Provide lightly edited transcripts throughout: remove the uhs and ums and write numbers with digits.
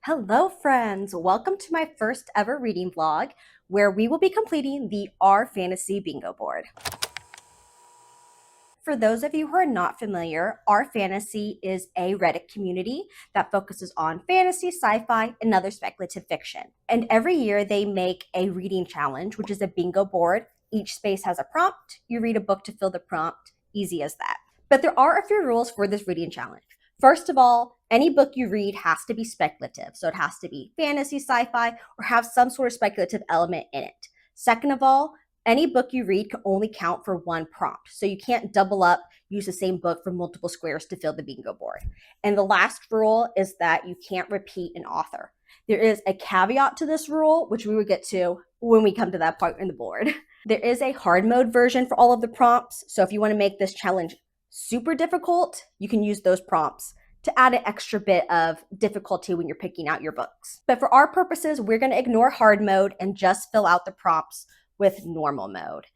Hello, friends. Welcome to my first ever reading vlog where we will be completing the Our Fantasy Bingo board. For those of you who are not familiar, Our Fantasy is a Reddit community that focuses on fantasy, sci-fi, and other speculative fiction. And every year they make a reading challenge, which is a bingo board. Each space has a prompt. You read a book to fill the prompt. Easy as that. But there are a few rules for this reading challenge. First of all, any book you read has to be speculative. So it has to be fantasy, sci-fi, or have some sort of speculative element in it. Second of all, any book you read can only count for one prompt. So you can't double up, use the same book for multiple squares to fill the bingo board. And the last rule is that you can't repeat an author. There is a caveat to this rule, which we will get to when we come to that part in the board. There is a hard mode version for all of the prompts. So if you want to make this challenge super difficult, you can use those prompts to add an extra bit of difficulty when you're picking out your books. But for our purposes, we're going to ignore hard mode and just fill out the prompts with normal mode.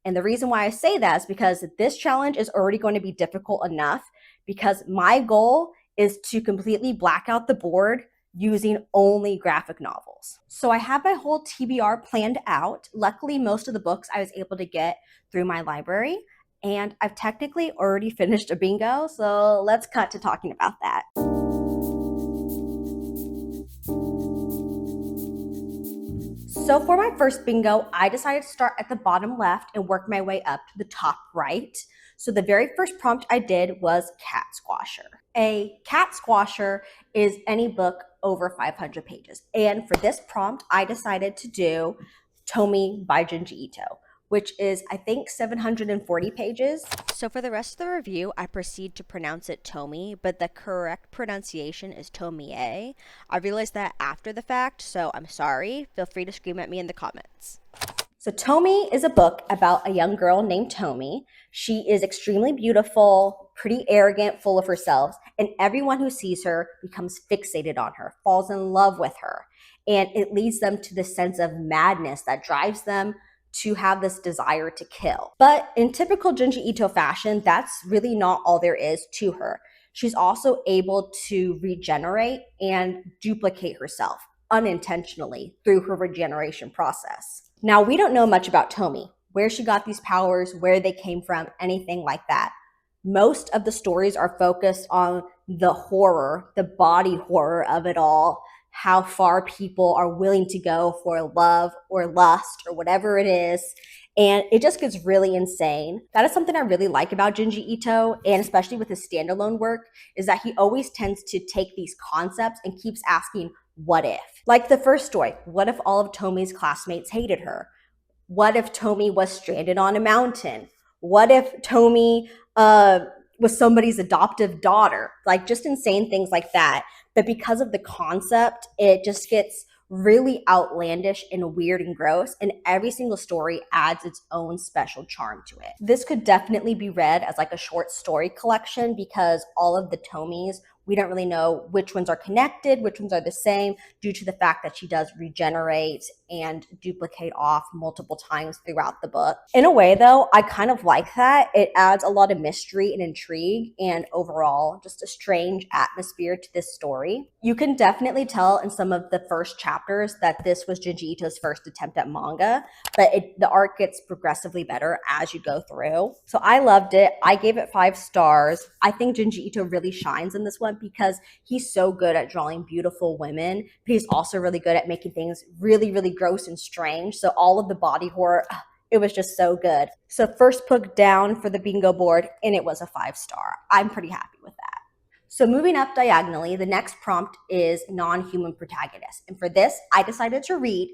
And the reason why I say that is because this challenge is already going to be difficult enough because my goal is to completely black out the board using only graphic novels. So I have my whole TBR planned out. Luckily, most of the books I was able to get through my library, and I've technically already finished a bingo, so let's cut to talking about that. So for my first bingo, I decided to start at the bottom left and work my way up to the top right. So the very first prompt I did was cat squasher. A cat squasher is any book over 500 pages. And for this prompt, I decided to do Tomi by Junji Ito, which is, I think, 740 pages. So for the rest of the review, I proceed to pronounce it Tomi, but the correct pronunciation is Tomie. I realized that after the fact, so I'm sorry. Feel free to scream at me in the comments. So Tomi is a book about a young girl named Tomi. She is extremely beautiful, pretty arrogant, full of herself, and everyone who sees her becomes fixated on her, falls in love with her. And it leads them to this sense of madness that drives them to have this desire to kill. But in typical Junji Ito fashion, that's really not all there is to her. She's also able to regenerate and duplicate herself unintentionally through her regeneration process. Now, we don't know much about Tomi, where she got these powers, where they came from, anything like that. Most of the stories are focused on the horror, the body horror of it all, how far people are willing to go for love or lust or whatever it is. And it just gets really insane. That is something I really like about Junji Ito, and especially with his standalone work, is that he always tends to take these concepts and keeps asking, what if? Like the first story, what if all of Tomi's classmates hated her? What if Tomi was stranded on a mountain? What if Tomi was somebody's adoptive daughter? Like just insane things like that. But because of the concept, it just gets really outlandish and weird and gross, and every single story adds its own special charm to it. This could definitely be read as like a short story collection because all of the Tomis, we don't really know which ones are connected, which ones are the same, due to the fact that she does regenerate and duplicate off multiple times throughout the book. In a way, though, I kind of like that. It adds a lot of mystery and intrigue, and overall, just a strange atmosphere to this story. You can definitely tell in some of the first chapters that this was Junji Ito's first attempt at manga, but the art gets progressively better as you go through. So I loved it. I gave it 5 stars. I think Junji Ito really shines in this one because he's so good at drawing beautiful women, but he's also really good at making things really, really gross and strange. So all of the body horror, it was just so good. So first book down for the bingo board, and it was a 5-star. I'm pretty happy with that. So moving up diagonally, the next prompt is non-human protagonist. And for this, I decided to read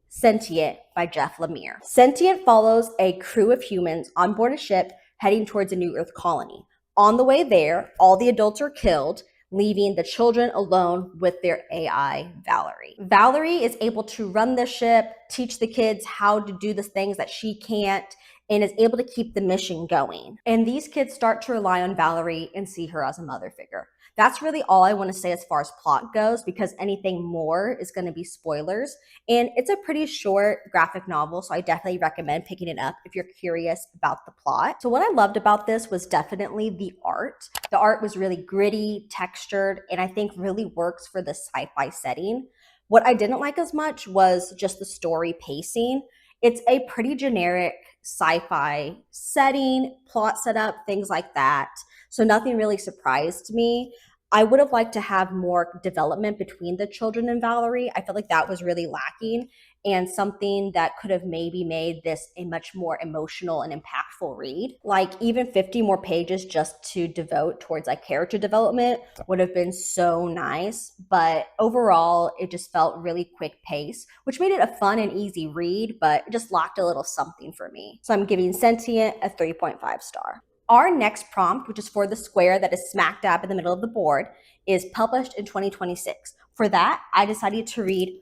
Sentient by Jeff Lemire. Sentient follows a crew of humans on board a ship heading towards a new Earth colony. On the way there, all the adults are killed, leaving the children alone with their AI, Valerie. Valerie is able to run the ship, teach the kids how to do the things that she can't, and is able to keep the mission going. And these kids start to rely on Valerie and see her as a mother figure. That's really all I want to say as far as plot goes, because anything more is going to be spoilers. And it's a pretty short graphic novel, so I definitely recommend picking it up if you're curious about the plot. So what I loved about this was definitely the art. The art was really gritty, textured, and I think really works for the sci-fi setting. What I didn't like as much was just the story pacing. It's a pretty generic sci-fi setting, plot setup, things like that. So nothing really surprised me. I would have liked to have more development between the children and Valerie. I felt like that was really lacking, and something that could have maybe made this a much more emotional and impactful read. Like even 50 more pages just to devote towards like character development would have been so nice. But overall, it just felt really quick pace, which made it a fun and easy read, but it just lacked a little something for me. So I'm giving Sentient a 3.5 star. Our next prompt, which is for the square that is smack dab in the middle of the board, is published in 2026. For that, I decided to read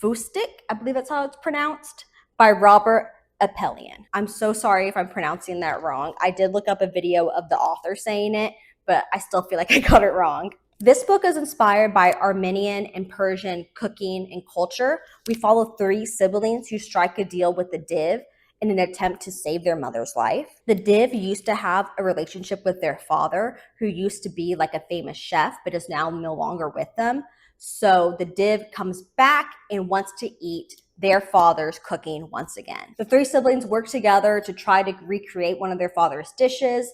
Fustic, I believe that's how it's pronounced, by Robert Appelian. I'm so sorry if I'm pronouncing that wrong. I did look up a video of the author saying it, but I still feel like I got it wrong. This book is inspired by Armenian and Persian cooking and culture. We follow three siblings who strike a deal with the div in an attempt to save their mother's life. The div used to have a relationship with their father, who used to be like a famous chef, but is now no longer with them. So the div comes back and wants to eat their father's cooking once again. The three siblings work together to try to recreate one of their father's dishes,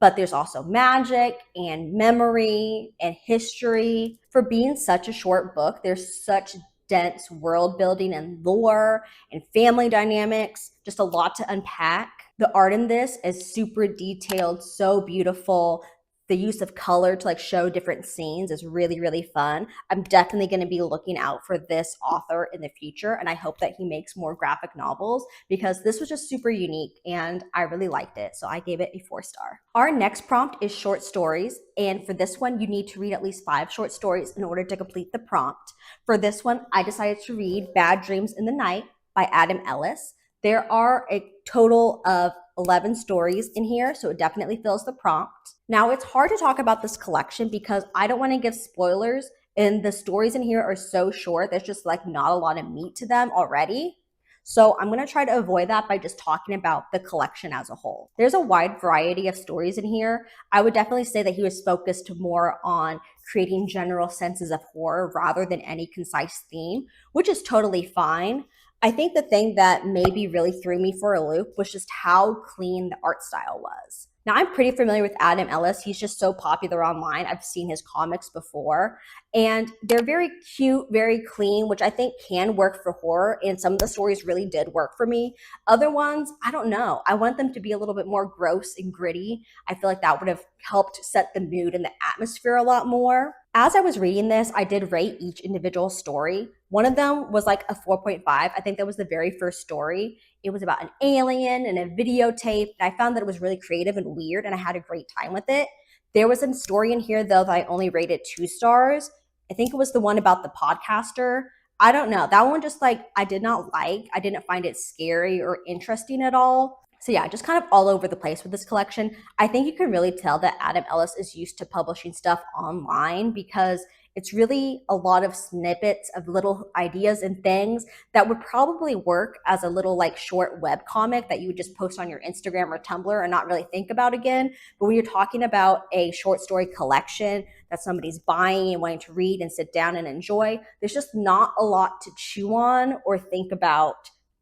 but there's also magic and memory and history. For being such a short book, there's such dense world building and lore and family dynamics, just a lot to unpack. The art in this is super detailed, so beautiful. The use of color to like show different scenes is really, really fun. I'm definitely going to be looking out for this author in the future, and I hope that he makes more graphic novels because this was just super unique and I really liked it. So I gave it a 4-star. Our next prompt is short stories, and for this one, you need to read at least 5 short stories in order to complete the prompt. For this one, I decided to read Bad Dreams in the Night by Adam Ellis. There are a total of 11 stories in here, so it definitely fills the prompt. Now, it's hard to talk about this collection because I don't want to give spoilers, and the stories in here are so short, there's just like not a lot of meat to them already. So I'm going to try to avoid that by just talking about the collection as a whole. There's a wide variety of stories in here. I would definitely say that he was focused more on creating general senses of horror rather than any concise theme, which is totally fine. I think the thing that maybe really threw me for a loop was just how clean the art style was. Now, I'm pretty familiar with Adam Ellis. He's just so popular online. I've seen his comics before, and they're very cute, very clean, which I think can work for horror. And some of the stories really did work for me. Other ones, I don't know. I want them to be a little bit more gross and gritty. I feel like that would have helped set the mood and the atmosphere a lot more. As I was reading this, I did rate each individual story. One of them was like a 4.5. I think that was the very first story. It was about an alien and a videotape. And I found that it was really creative and weird, and I had a great time with it. There was a story in here, though, that I only rated 2 stars. I think it was the one about the podcaster. I don't know. That one just like I did not like. I didn't find it scary or interesting at all. So yeah, just kind of all over the place with this collection. I think you can really tell that Adam Ellis is used to publishing stuff online because it's really a lot of snippets of little ideas and things that would probably work as a little like short web comic that you would just post on your Instagram or Tumblr and not really think about again. But when you're talking about a short story collection that somebody's buying and wanting to read and sit down and enjoy, there's just not a lot to chew on or think about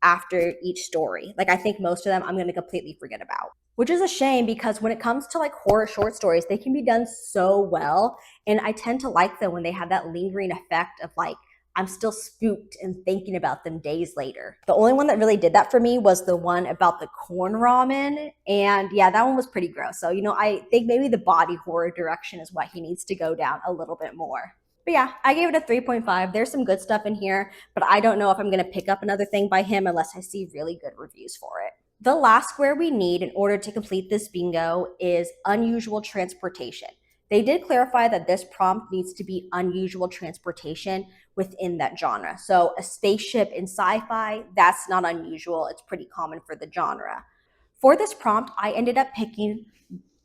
after each story. Like I think most of them I'm going to completely forget about, which is a shame because when it comes to like horror short stories, they can be done so well. And I tend to like them when they have that lingering effect of like, I'm still spooked and thinking about them days later. The only one that really did that for me was the one about the corn ramen. And yeah, that one was pretty gross. So, I think maybe the body horror direction is what he needs to go down a little bit more. But yeah, I gave it a 3.5. There's some good stuff in here, but I don't know if I'm going to pick up another thing by him unless I see really good reviews for it. The last square we need in order to complete this bingo is unusual transportation. They did clarify that this prompt needs to be unusual transportation within that genre. So a spaceship in sci-fi, that's not unusual. It's pretty common for the genre. For this prompt, I ended up picking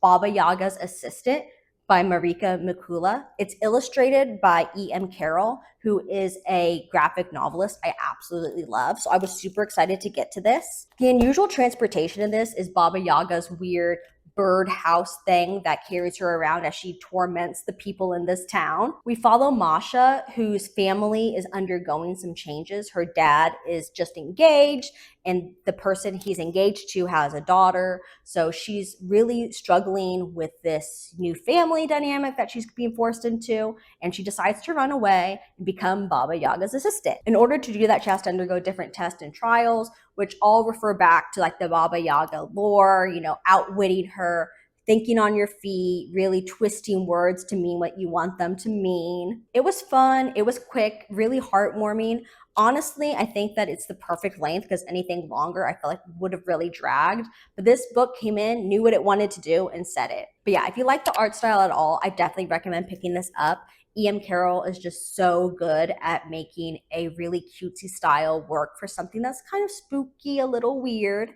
Baba Yaga's assistant by Marika Mikula. It's illustrated by E.M. Carroll, who is a graphic novelist I absolutely love. So I was super excited to get to this. The unusual transportation in this is Baba Yaga's weird bird house thing that carries her around as she torments the people in this town. We follow Masha, whose family is undergoing some changes. Her dad is just engaged, and the person he's engaged to has a daughter. So she's really struggling with this new family dynamic that she's being forced into, and she decides to run away and become Baba Yaga's assistant. In order to do that, she has to undergo different tests and trials, which all refer back to like the Baba Yaga lore, outwitting her, thinking on your feet, really twisting words to mean what you want them to mean. It was fun, it was quick, really heartwarming. Honestly, I think that it's the perfect length because anything longer I feel like would have really dragged. But this book came in, knew what it wanted to do, and said it. But yeah, if you like the art style at all, I definitely recommend picking this up. E.M. Carroll is just so good at making a really cutesy style work for something that's kind of spooky, a little weird.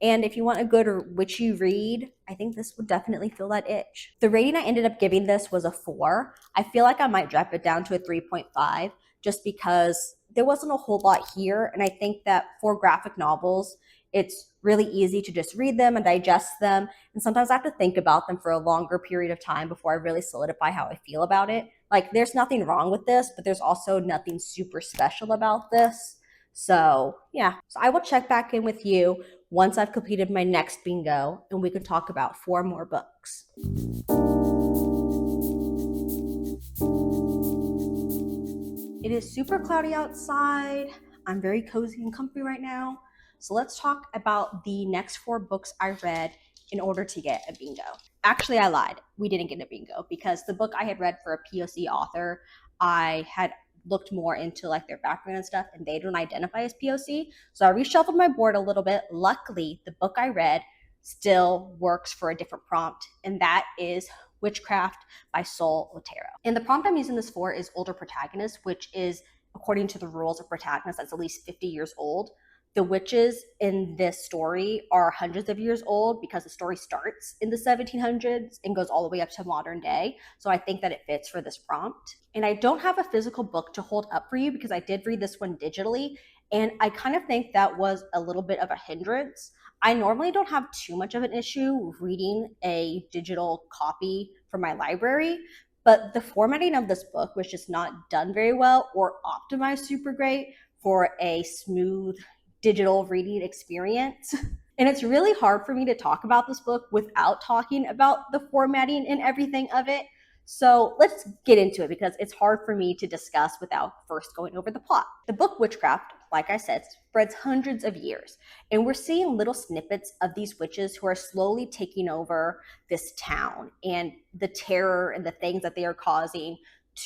And if you want a good or witchy read, I think this would definitely fill that itch. The rating I ended up giving this was a 4. I feel like I might drop it down to a 3.5 just because there wasn't a whole lot here. And I think that for graphic novels, it's really easy to just read them and digest them. And sometimes I have to think about them for a longer period of time before I really solidify how I feel about it. Like, there's nothing wrong with this, but there's also nothing super special about this. So, yeah. So I will check back in with you once I've completed my next bingo and we can talk about 4 more books. It is super cloudy outside. I'm very cozy and comfy right now. So let's talk about the next 4 books I read in order to get a bingo. Actually, I lied. We didn't get a bingo because the book I had read for a POC author, I had looked more into like their background and stuff, and they don't identify as POC. So I reshuffled my board a little bit. Luckily, the book I read still works for a different prompt, and that is Witchcraft by Sol Otero. And the prompt I'm using this for is older protagonist, which is, according to the rules of protagonist, that's at least 50 years old. The witches in this story are hundreds of years old because the story starts in the 1700s and goes all the way up to modern day. So I think that it fits for this prompt. And I don't have a physical book to hold up for you because I did read this one digitally. And I kind of think that was a little bit of a hindrance. I normally don't have too much of an issue reading a digital copy from my library, but the formatting of this book was just not done very well or optimized super great for a smooth digital reading experience. And it's really hard for me to talk about this book without talking about the formatting and everything of it. So let's get into it because it's hard for me to discuss without first going over the plot. The book Witchcraft, like I said, spreads hundreds of years, and we're seeing little snippets of these witches who are slowly taking over this town and the terror and the things that they are causing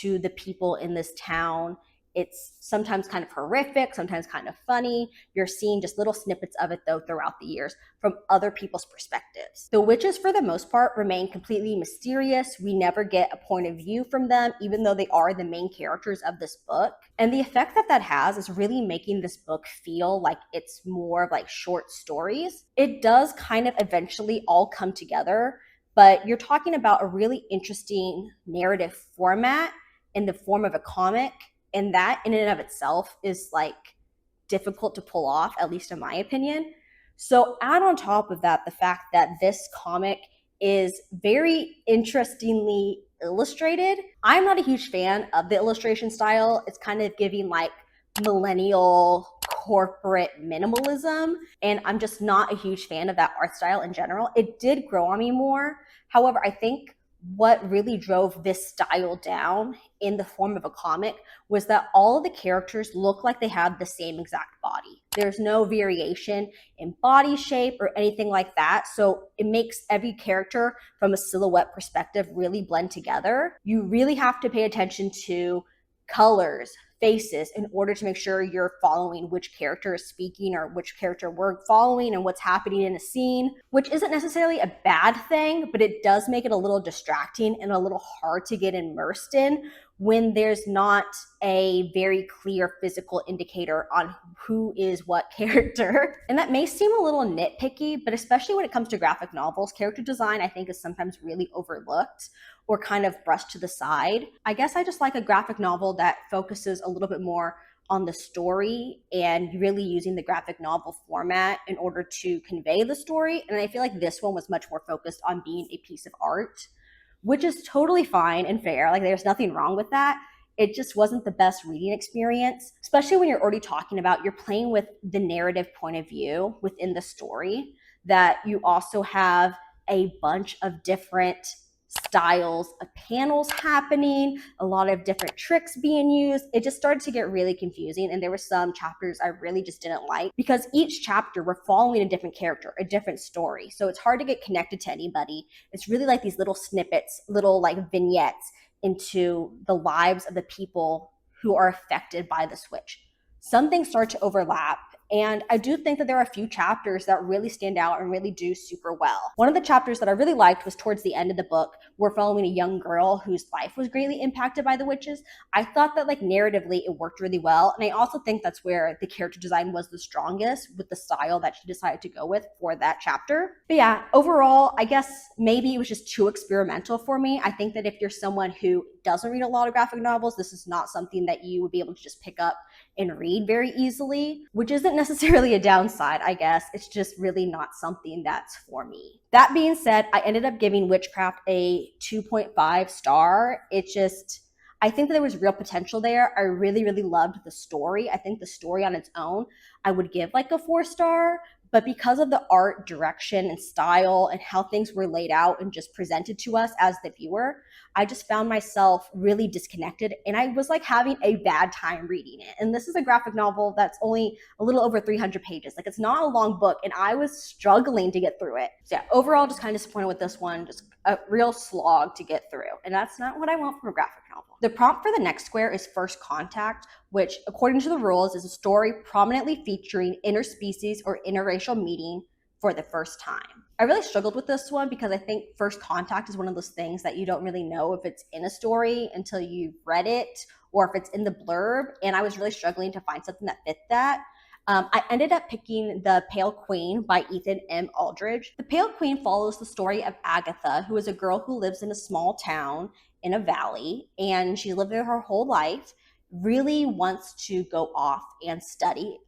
to the people in this town. It's sometimes kind of horrific, sometimes kind of funny. You're seeing just little snippets of it, though, throughout the years from other people's perspectives. The witches, for the most part, remain completely mysterious. We never get a point of view from them, even though they are the main characters of this book. And the effect that that has is really making this book feel like it's more of like short stories. It does kind of eventually all come together, but you're talking about a really interesting narrative format in the form of a comic. And that in and of itself is like difficult to pull off, at least in my opinion. So add on top of that the fact that this comic is very interestingly illustrated. I'm not a huge fan of the illustration style. It's kind of giving like millennial corporate minimalism, and I'm just not a huge fan of that art style in general. It did grow on me more. However, I think what really drove this style down in the form of a comic was that all of the characters look like they have the same exact body. There's no variation in body shape or anything like that. So it makes every character from a silhouette perspective really blend together. You really have to pay attention to colors, faces, in order to make sure you're following which character is speaking or which character we're following and what's happening in a scene, which isn't necessarily a bad thing, but it does make it a little distracting and a little hard to get immersed in when there's not a very clear physical indicator on who is what character. And that may seem a little nitpicky, but especially when it comes to graphic novels, character design I think is sometimes really overlooked or kind of brushed to the side. I guess I just like a graphic novel that focuses a little bit more on the story and really using the graphic novel format in order to convey the story. And I feel like this one was much more focused on being a piece of art, which is totally fine and fair. Like, there's nothing wrong with that. It just wasn't the best reading experience, especially when you're already talking about you're playing with the narrative point of view within the story, that you also have a bunch of different styles of panels happening, a lot of different tricks being used. It just started to get really confusing. And there were some chapters I really just didn't like because each chapter we're following a different character, a different story. So it's hard to get connected to anybody. It's really like these little snippets, little like vignettes into the lives of the people who are affected by the switch. Some things start to overlap, and I do think that there are a few chapters that really stand out and really do super well. One of the chapters that I really liked was towards the end of the book. We're following a young girl whose life was greatly impacted by the witches. I thought that like narratively it worked really well. And I also think that's where the character design was the strongest with the style that she decided to go with for that chapter. But yeah, overall, I guess maybe it was just too experimental for me. I think that if you're someone who doesn't read a lot of graphic novels, this is not something that you would be able to just pick up and read very easily, which isn't necessarily a downside, I guess. It's just really not something that's for me. That being said, I ended up giving Witchcraft a 2.5 star. I think that there was real potential there. I really, really loved the story. I think the story on its own, I would give like a 4 star, but because of the art direction and style and how things were laid out and just presented to us as the viewer, I just found myself really disconnected and I was like having a bad time reading it. And this is a graphic novel that's only a little over 300 pages. Like, it's not a long book and I was struggling to get through it. So yeah, overall just kind of disappointed with this one. Just a real slog to get through. And that's not what I want from a graphic novel. The prompt for the next square is First Contact, which according to the rules is a story prominently featuring interspecies or interracial meeting for the first time. I really struggled with this one because I think First Contact is one of those things that you don't really know if it's in a story until you've read it or if it's in the blurb. And I was really struggling to find something that fit that. I ended up picking The Pale Queen by Ethan M. Aldridge. The Pale Queen follows the story of Agatha, who is a girl who lives in a small town in a valley, and she's lived there her whole life, really wants to go off and study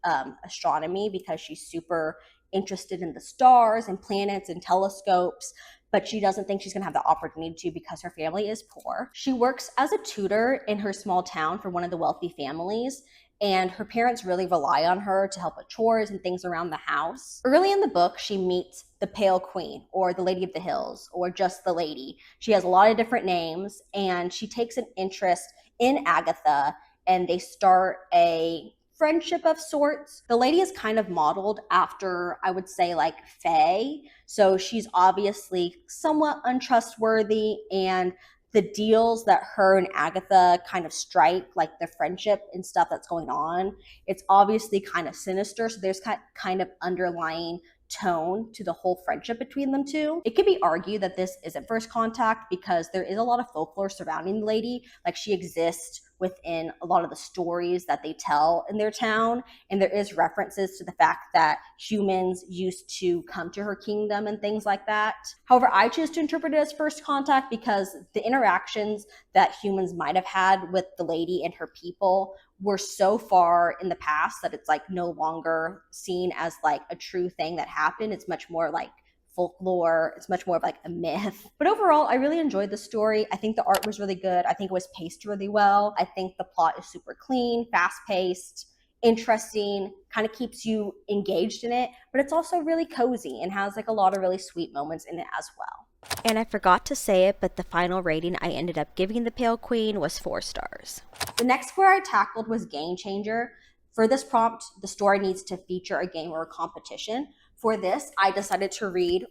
astronomy because she's super interested in the stars and planets and telescopes, but she doesn't think she's going to have the opportunity to because her family is poor. She works as a tutor in her small town for one of the wealthy families, and her parents really rely on her to help with chores and things around the house. Early in the book, she meets the Pale Queen, or the Lady of the Hills, or just the Lady. She has a lot of different names, and she takes an interest in Agatha, and they start a friendship of sorts. The lady is kind of modeled after, I would say, like Faye. So she's obviously somewhat untrustworthy, and the deals that her and Agatha kind of strike, like the friendship and stuff that's going on, it's obviously kind of sinister. So there's kind of underlying tone to the whole friendship between them two. It could be argued that this isn't First Contact because there is a lot of folklore surrounding the lady. Like, she exists within a lot of the stories that they tell in their town, and there is references to the fact that humans used to come to her kingdom and things like that. However, I choose to interpret it as First Contact because the interactions that humans might have had with the lady and her people were so far in the past that it's like no longer seen as like a true thing that happened. It's much more like folklore. It's much more of like a myth. But overall, I really enjoyed the story. I think the art was really good. I think it was paced really well. I think the plot is super clean, fast-paced, interesting, kind of keeps you engaged in it, but it's also really cozy and has like a lot of really sweet moments in it as well. And I forgot to say it, but the final rating I ended up giving The Pale Queen was 4 stars. The next square I tackled was Game Changer. For this prompt, the story needs to feature a game or a competition. For this, I decided to read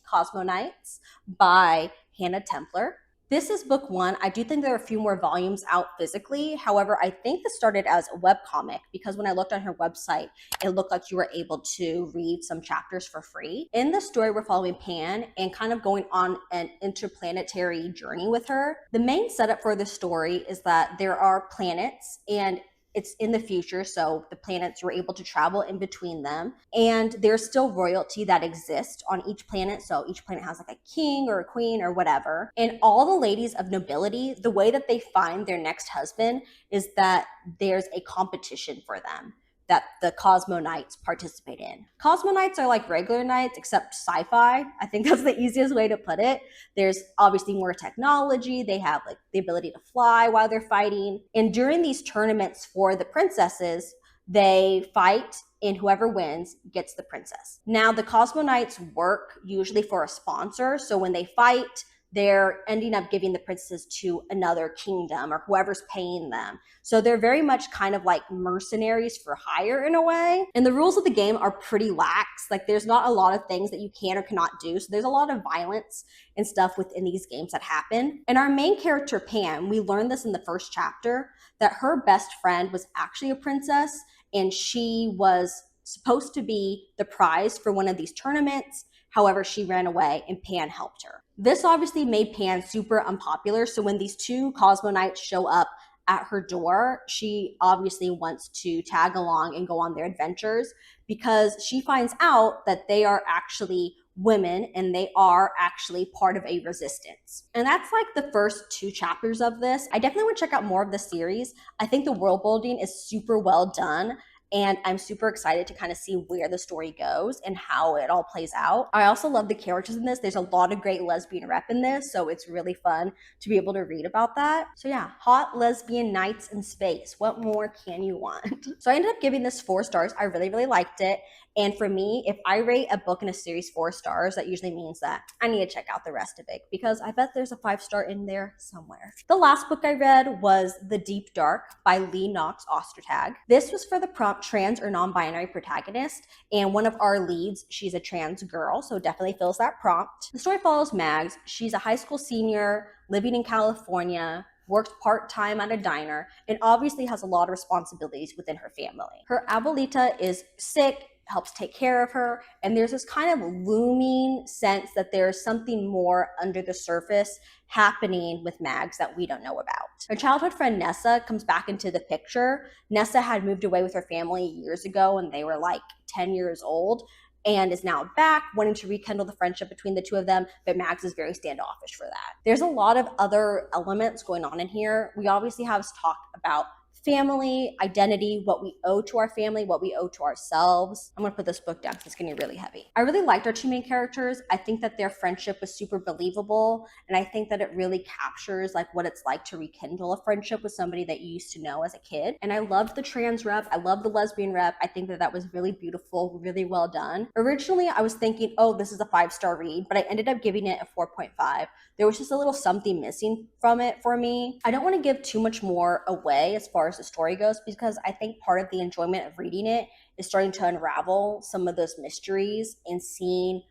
Cosmo Knights by Hannah Templer. This is book one. I do think there are a few more volumes out physically. However, I think this started as a webcomic because when I looked on her website, it looked like you were able to read some chapters for free. In the story, we're following Pan and kind of going on an interplanetary journey with her. The main setup for the story is that there are planets and it's in the future, so the planets were able to travel in between them, and there's still royalty that exists on each planet. So each planet has like a king or a queen or whatever, and all the ladies of nobility, the way that they find their next husband is that there's a competition for them that the Cosmo Knights participate in. Cosmo Knights are like regular knights except sci-fi. I think that's the easiest way to put it. There's obviously more technology. They have like the ability to fly while they're fighting. And during these tournaments for the princesses, they fight and whoever wins gets the princess. Now, the Cosmo Knights work usually for a sponsor. So when they fight, they're ending up giving the princesses to another kingdom or whoever's paying them. So they're very much kind of like mercenaries for hire in a way. And the rules of the game are pretty lax. Like there's not a lot of things that you can or cannot do. So there's a lot of violence and stuff within these games that happen. And our main character, Pam, we learned this in the first chapter, that her best friend was actually a princess and she was supposed to be the prize for one of these tournaments. However, she ran away and Pan helped her. This obviously made Pan super unpopular. So when these two Cosmo Knights show up at her door, she obviously wants to tag along and go on their adventures because she finds out that they are actually women and they are actually part of a resistance. And that's like the first two chapters of this. I definitely want to check out more of the series. I think the world building is super well done. And I'm super excited to kind of see where the story goes and how it all plays out. I also love the characters in this. There's a lot of great lesbian rep in this, so it's really fun to be able to read about that. So yeah, hot lesbian nights in space. What more can you want? So I ended up giving this 4 stars. I really, really liked it. And for me, if I rate a book in a series 4 stars, that usually means that I need to check out the rest of it because I bet there's a 5-star in there somewhere. The last book I read was The Deep Dark by Lee Knox Ostertag. This was for the prompt trans or non-binary protagonist, and one of our leads, she's a trans girl, so definitely fills that prompt. The story follows Mags. She's a high school senior living in California, works part-time at a diner, and obviously has a lot of responsibilities within her family. Her abuelita is sick, helps take care of her, and there's this kind of looming sense that there's something more under the surface happening with Mags that we don't know about. Her childhood friend Nessa comes back into the picture. Nessa had moved away with her family years ago and they were like 10 years old and is now back wanting to rekindle the friendship between the two of them, but Mags is very standoffish for that. There's a lot of other elements going on in here. We obviously have talk about family, identity, what we owe to our family, what we owe to ourselves. I'm gonna put this book down because it's getting really heavy. I really liked our two main characters. I think that their friendship was super believable, and I think that it really captures like what it's like to rekindle a friendship with somebody that you used to know as a kid. And I loved the trans rep. I loved the lesbian rep. I think that that was really beautiful, really well done. Originally, I was thinking, oh, this is a 5-star read, but I ended up giving it a 4.5. There was just a little something missing from it for me. I don't want to give too much more away as far as the story goes because I think part of the enjoyment of reading it is starting to unravel some of those mysteries and seeing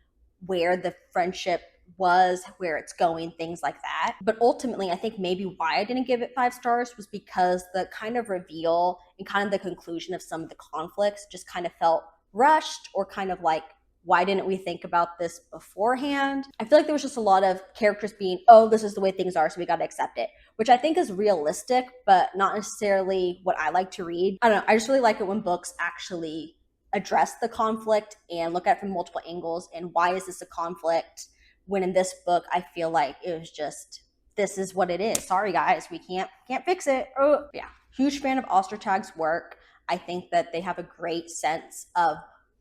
where the friendship was, where it's going, things like that. But ultimately, I think maybe why I didn't give it 5 stars was because the kind of reveal and kind of the conclusion of some of the conflicts just kind of felt rushed or kind of like, why didn't we think about this beforehand? I feel like there was just a lot of characters being, oh, this is the way things are, so we got to accept it, which I think is realistic, but not necessarily what I like to read. I don't know. I just really like it when books actually address the conflict and look at it from multiple angles and why is this a conflict, when in this book, I feel like it was just, this is what it is. Sorry, guys, we can't fix it. Oh, yeah. Huge fan of Ostertag's work. I think that they have a great sense of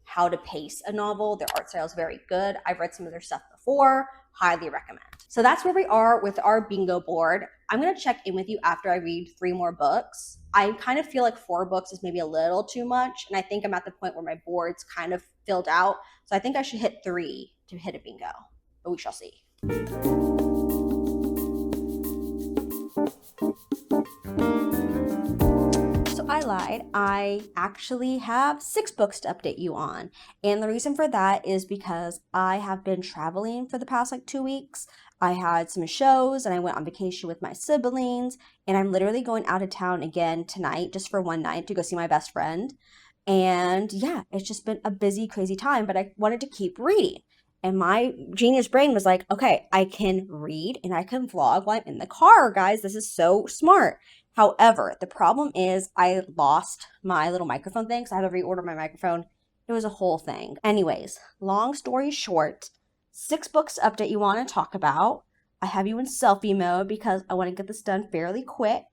how to pace a novel. Their art style is very good. I've read some of their stuff before. Highly recommend. So that's where we are with our bingo board. I'm going to check in with you after I read 3 more books. I kind of feel like 4 books is maybe a little too much, and I think I'm at the point where my board's kind of filled out. So I think I should hit 3 to hit a bingo, but we shall see. I lied. I actually have 6 books to update you on. And the reason for that is because I have been traveling for the past like 2 weeks. I had some shows and I went on vacation with my siblings, and I'm literally going out of town again tonight just for one night to go see my best friend. And yeah, it's just been a busy, crazy time, but I wanted to keep reading. And my genius brain was like, okay, I can read and I can vlog while I'm in the car, guys. This is so smart. However, the problem is I lost my little microphone thing, so I had to reorder my microphone. It was a whole thing. Anyways, long story short, 6 books update you want to talk about. I have you in selfie mode because I want to get this done fairly quick.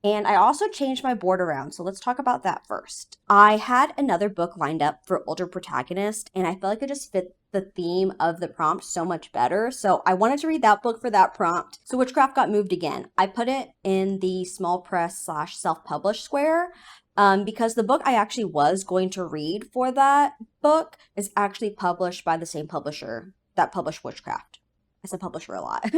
And I also changed my board around, so let's talk about that first. I had another book lined up for older protagonist, and I felt like it just fit the theme of the prompt so much better. So I wanted to read that book for that prompt. So Witchcraft got moved again. I put it in the small press / self-published square because the book I actually was going to read for that book is actually published by the same publisher that published Witchcraft. I said publisher a lot.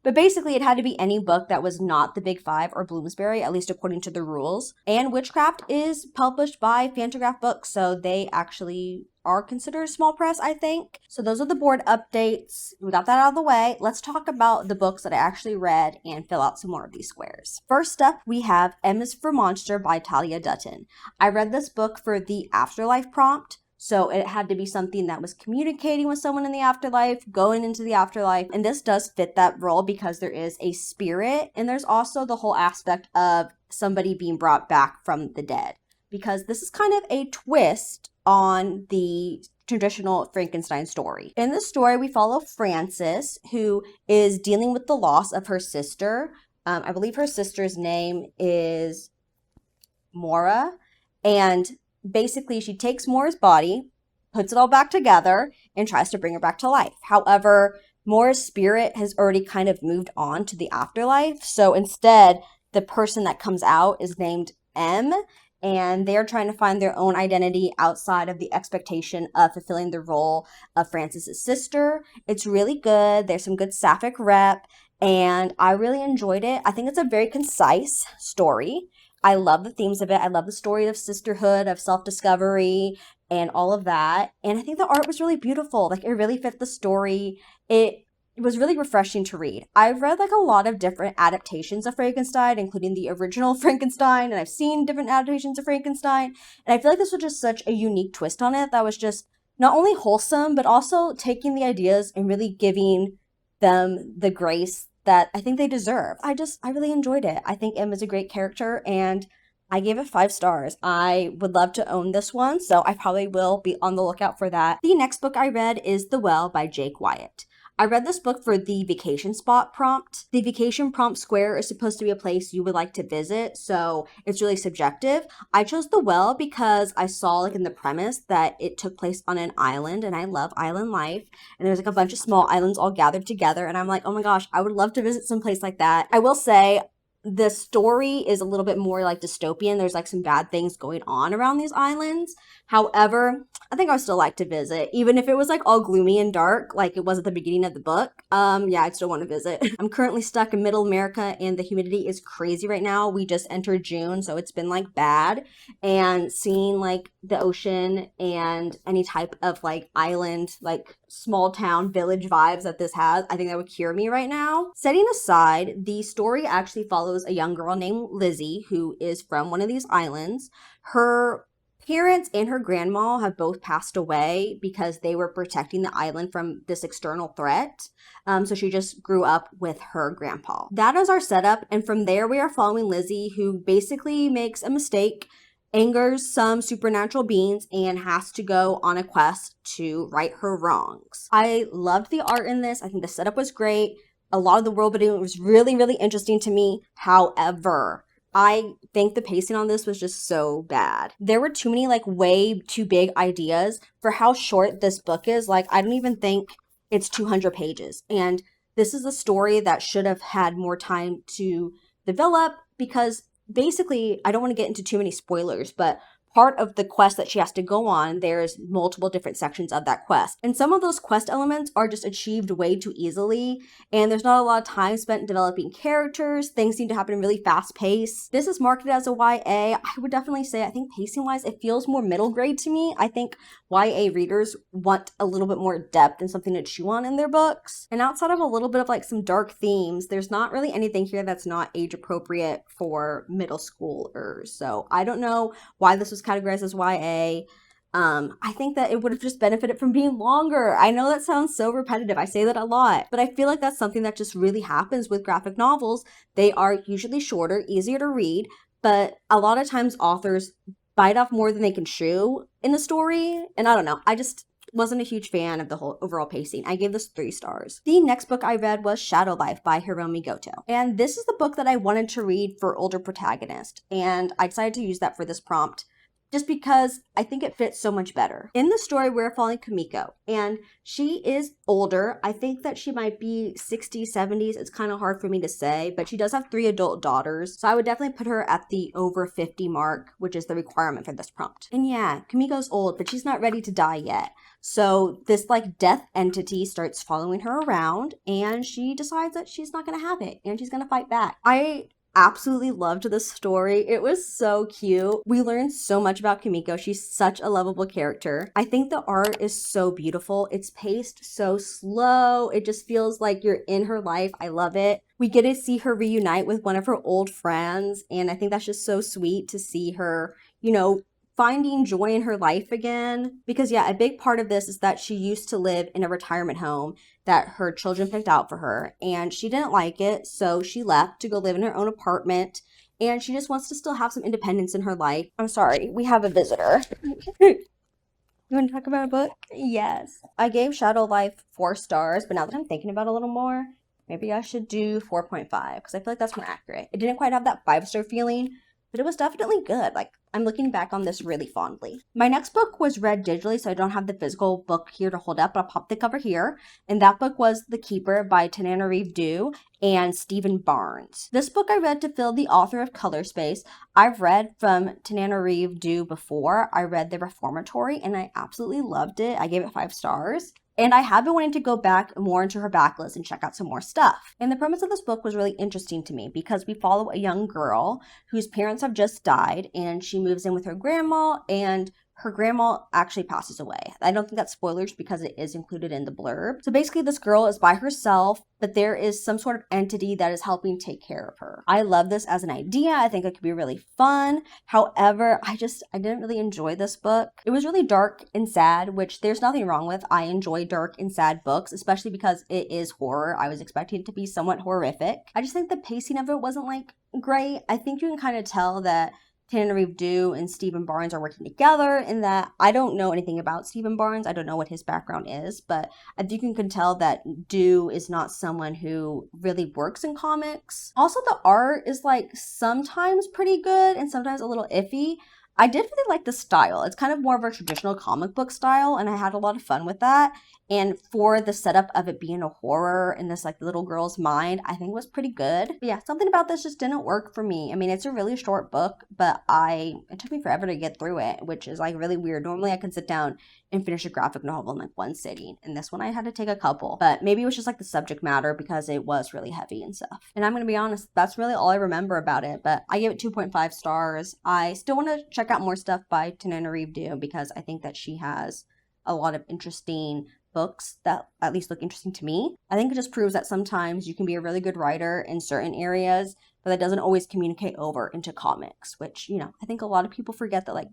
But basically, it had to be any book that was not the Big Five or Bloomsbury, at least according to the rules. And Witchcraft is published by Fantagraph Books, so they actually are considered small press, I think. So those are the board updates. We got that out of the way. Let's talk about the books that I actually read and fill out some more of these squares. First up, we have M is for Monster by Talia Dutton. I read this book for the afterlife prompt. So it had to be something that was communicating with someone in the afterlife, going into the afterlife. And this does fit that role because there is a spirit. And there's also the whole aspect of somebody being brought back from the dead. Because this is kind of a twist on the traditional Frankenstein story. In this story, we follow Frances, who is dealing with the loss of her sister. I believe her sister's name is Maura. And basically, she takes Maura's body, puts it all back together, and tries to bring her back to life. However, Maura's spirit has already kind of moved on to the afterlife. So instead, the person that comes out is named M, and they're trying to find their own identity outside of the expectation of fulfilling the role of Frances's sister. It's really good. There's some good sapphic rep, and I really enjoyed it. I think it's a very concise story. I love the themes of it. I love the story of sisterhood, of self-discovery, and all of that. And I think the art was really beautiful. Like, it really fit the story. It was really refreshing to read. I've read like a lot of different adaptations of Frankenstein, including the original Frankenstein, and I've seen different adaptations of Frankenstein. And I feel like this was just such a unique twist on it that was just not only wholesome, but also taking the ideas and really giving them the grace that I think they deserve. I really enjoyed it. I think M is a great character, and I gave it 5 stars. I would love to own this one, so I probably will be on the lookout for that. The next book I read is The Well by Jake Wyatt. I read this book for the vacation spot prompt. The vacation prompt square is supposed to be a place you would like to visit, so it's really subjective. I chose The Well because I saw like in the premise that it took place on an island, and I love island life. And there's like a bunch of small islands all gathered together, and I'm like, oh my gosh, I would love to visit some place like that. I will say, the story is a little bit more like dystopian. There's like some bad things going on around these islands. However, I think I would still like to visit, even if it was like all gloomy and dark, like it was at the beginning of the book. Yeah, I'd still want to visit. I'm currently stuck in Middle America, and the humidity is crazy right now. We just entered June, so it's been like bad. And seeing like the ocean and any type of like island, like small town village vibes that this has, I think that would cure me right now. Setting aside, the story actually follows a young girl named Lizzie who is from one of these islands. Her parents and her grandma have both passed away because they were protecting the island from this external threat. So she just grew up with her grandpa. That is our setup, and from there we are following Lizzie, who basically makes a mistake, angers some supernatural beings, and has to go on a quest to right her wrongs. I loved the art in this. I think the setup was great. A lot of the world building was really, really interesting to me. However, I think the pacing on this was just so bad. There were too many like way too big ideas for how short this book is. Like, I don't even think it's 200 pages. And this is a story that should have had more time to develop, because basically, I don't want to get into too many spoilers, but part of the quest that she has to go on, there's multiple different sections of that quest. And some of those quest elements are just achieved way too easily, and there's not a lot of time spent developing characters. Things seem to happen really fast paced. This is marketed as a YA. I would definitely say, I think pacing wise, it feels more middle grade to me. I think YA readers want a little bit more depth and something to chew on in their books. And outside of a little bit of like some dark themes, there's not really anything here that's not age appropriate for middle schoolers. So I don't know why this was categorized as YA. I think that it would have just benefited from being longer. I know that sounds so repetitive. I say that a lot, but I feel like that's something that just really happens with graphic novels. They are usually shorter, easier to read, but a lot of times authors bite off more than they can chew in the story. And I don't know. I just wasn't a huge fan of the whole overall pacing. I gave this 3 stars. The next book I read was Shadow Life by Hiromi Goto. And this is the book that I wanted to read for older protagonist. And I decided to use that for this prompt just because I think it fits so much better. In the story, we're following Kamiko, and she is older. I think that she might be 60s, 70s. It's kind of hard for me to say, but she does have 3 adult daughters. So I would definitely put her at the over 50 mark, which is the requirement for this prompt. And yeah, Kamiko's old, but she's not ready to die yet. So this like death entity starts following her around, and she decides that she's not gonna have it, and she's gonna fight back. I absolutely loved this story. It was so cute. We learned so much about Kamiko. She's such a lovable character. I think the art is so beautiful. It's paced so slow. It just feels like you're in her life. I love it. We get to see her reunite with one of her old friends, and I think that's just so sweet to see her, finding joy in her life again. Because yeah, a big part of this is that she used to live in a retirement home that her children picked out for her, and she didn't like it, so she left to go live in her own apartment, and she just wants to still have some independence in her life. I'm sorry, we have a visitor. You want to talk about a book? Yes. I gave Shadow Life 4 stars, but now that I'm thinking about it a little more, maybe I should do 4.5, because I feel like that's more accurate. It didn't quite have that 5-star feeling, but it was definitely good. Like, I'm looking back on this really fondly. My next book was read digitally, so I don't have the physical book here to hold up, but I'll pop the cover here. And that book was The Keeper by Tananarive Due and Stephen Barnes. This book I read to fill the author of Color Space. I've read from Tananarive Due before. I read The Reformatory, and I absolutely loved it. I gave it 5 stars. And I have been wanting to go back more into her backlist and check out some more stuff. And the premise of this book was really interesting to me because we follow a young girl whose parents have just died, and she moves in with her grandma, and her grandma actually passes away. I don't think that's spoilers because it is included in the blurb. So basically this girl is by herself, but there is some sort of entity that is helping take care of her. I love this as an idea. I think it could be really fun. However, I didn't really enjoy this book. It was really dark and sad, which there's nothing wrong with. I enjoy dark and sad books, especially because it is horror. I was expecting it to be somewhat horrific. I just think the pacing of it wasn't like great. I think you can kind of tell that Tananarive Due and Stephen Barnes are working together, in that I don't know anything about Stephen Barnes. I don't know what his background is, but I think you can tell that Due is not someone who really works in comics. Also, the art is like sometimes pretty good and sometimes a little iffy. I did really like the style. It's kind of more of a traditional comic book style, and I had a lot of fun with that. And for the setup of it being a horror in this like little girl's mind, I think was pretty good. But yeah, something about this just didn't work for me. I mean, it's a really short book, but it took me forever to get through it, which is like really weird. Normally I can sit down and finish a graphic novel in like one sitting, and this one I had to take a couple. But maybe it was just like the subject matter because it was really heavy and stuff. And I'm gonna be honest, that's really all I remember about it, but I gave it 2.5 stars. I still want to check out more stuff by Tananarive Due because I think that she has a lot of interesting books that at least look interesting to me. I think it just proves that sometimes you can be a really good writer in certain areas, but that doesn't always communicate over into comics, which, I think a lot of people forget that like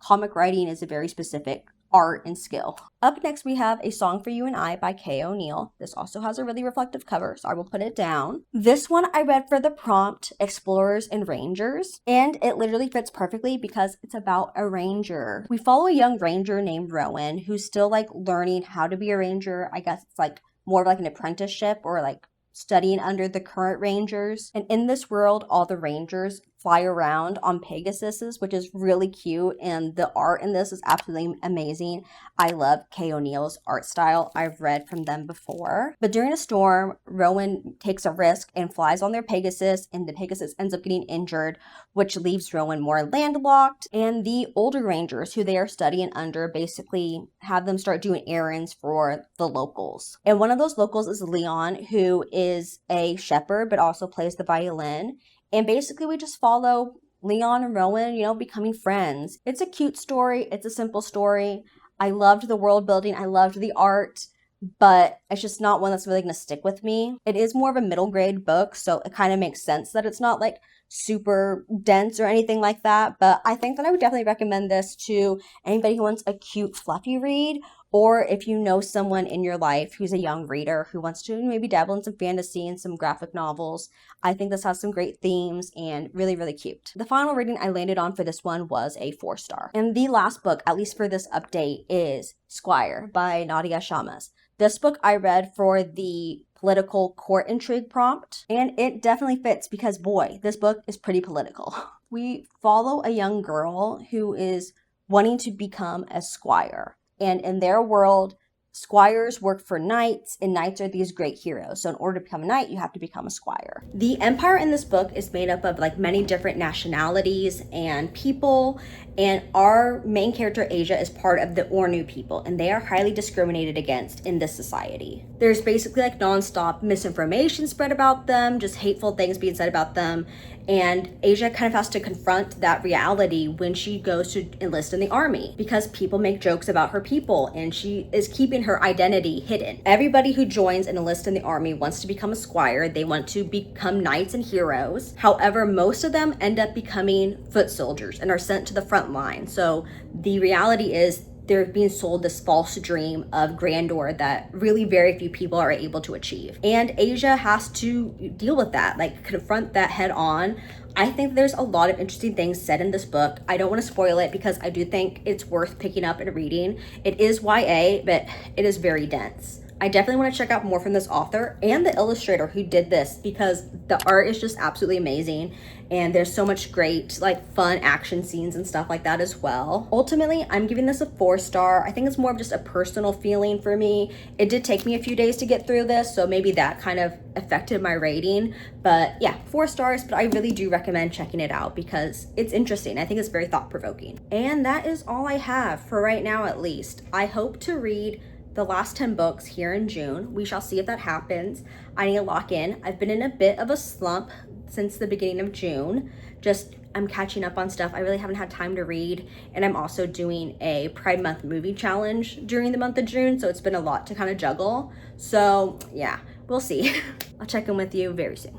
comic writing is a very specific art and skill. Up next, we have A Song for You and I by Kay O'Neill. This also has a really reflective cover, so I will put it down. This one I read for the prompt, Explorers and Rangers, and it literally fits perfectly because it's about a ranger. We follow a young ranger named Rowan who's still like learning how to be a ranger. I guess it's like more of like an apprenticeship or like studying under the current rangers. And in this world, all the rangers fly around on Pegasuses, which is really cute, and the art in this is absolutely amazing. I love Kay O'Neill's art style. I've read from them before. But during a storm, Rowan takes a risk and flies on their Pegasus, and the Pegasus ends up getting injured, which leaves Rowan more landlocked. And the older rangers who they are studying under basically have them start doing errands for the locals. And one of those locals is Leon, who is a shepherd but also plays the violin. And basically we just follow Leon and Rowan, becoming friends. It's a cute story. It's a simple story. I loved the world building. I loved the art, but it's just not one that's really going to stick with me. It is more of a middle grade book, so it kind of makes sense that it's not like super dense or anything like that. But I think that I would definitely recommend this to anybody who wants a cute, fluffy read, or if you know someone in your life who's a young reader who wants to maybe dabble in some fantasy and some graphic novels. I think this has some great themes and really, really cute. The final rating I landed on for this one was a 4-star. And the last book, at least for this update, is Squire by Nadia Shamas. This book I read for the political court intrigue prompt, and it definitely fits because, boy, this book is pretty political. We follow a young girl who is wanting to become a squire. And in their world, squires work for knights, and knights are these great heroes. So in order to become a knight, you have to become a squire. The empire in this book is made up of like many different nationalities and people, and our main character, Asia, is part of the Ornu people, and they are highly discriminated against in this society. There's basically like nonstop misinformation spread about them, just hateful things being said about them, and Asia kind of has to confront that reality when she goes to enlist in the army because people make jokes about her people and she is keeping her identity hidden. Everybody who joins and enlists in the army wants to become a squire. They want to become knights and heroes. However, most of them end up becoming foot soldiers and are sent to the front line. So the reality is they're being sold this false dream of grandeur that really very few people are able to achieve. And Asia has to deal with that, like confront that head on. I think there's a lot of interesting things said in this book. I don't want to spoil it because I do think it's worth picking up and reading. It is YA, but it is very dense. I definitely want to check out more from this author and the illustrator who did this because the art is just absolutely amazing and there's so much great like fun action scenes and stuff like that as well. Ultimately, I'm giving this a 4-star. I think it's more of just a personal feeling for me. It did take me a few days to get through this, so maybe that kind of affected my rating. But yeah, 4 stars, but I really do recommend checking it out because it's interesting. I think it's very thought-provoking. And that is all I have for right now, at least. I hope to read the last 10 books here in June. We shall see if that happens. I need to lock in. I've been in a bit of a slump since the beginning of June. I'm catching up on stuff. I really haven't had time to read. And I'm also doing a Pride Month movie challenge during the month of June. So it's been a lot to kind of juggle. So yeah, we'll see. I'll check in with you very soon.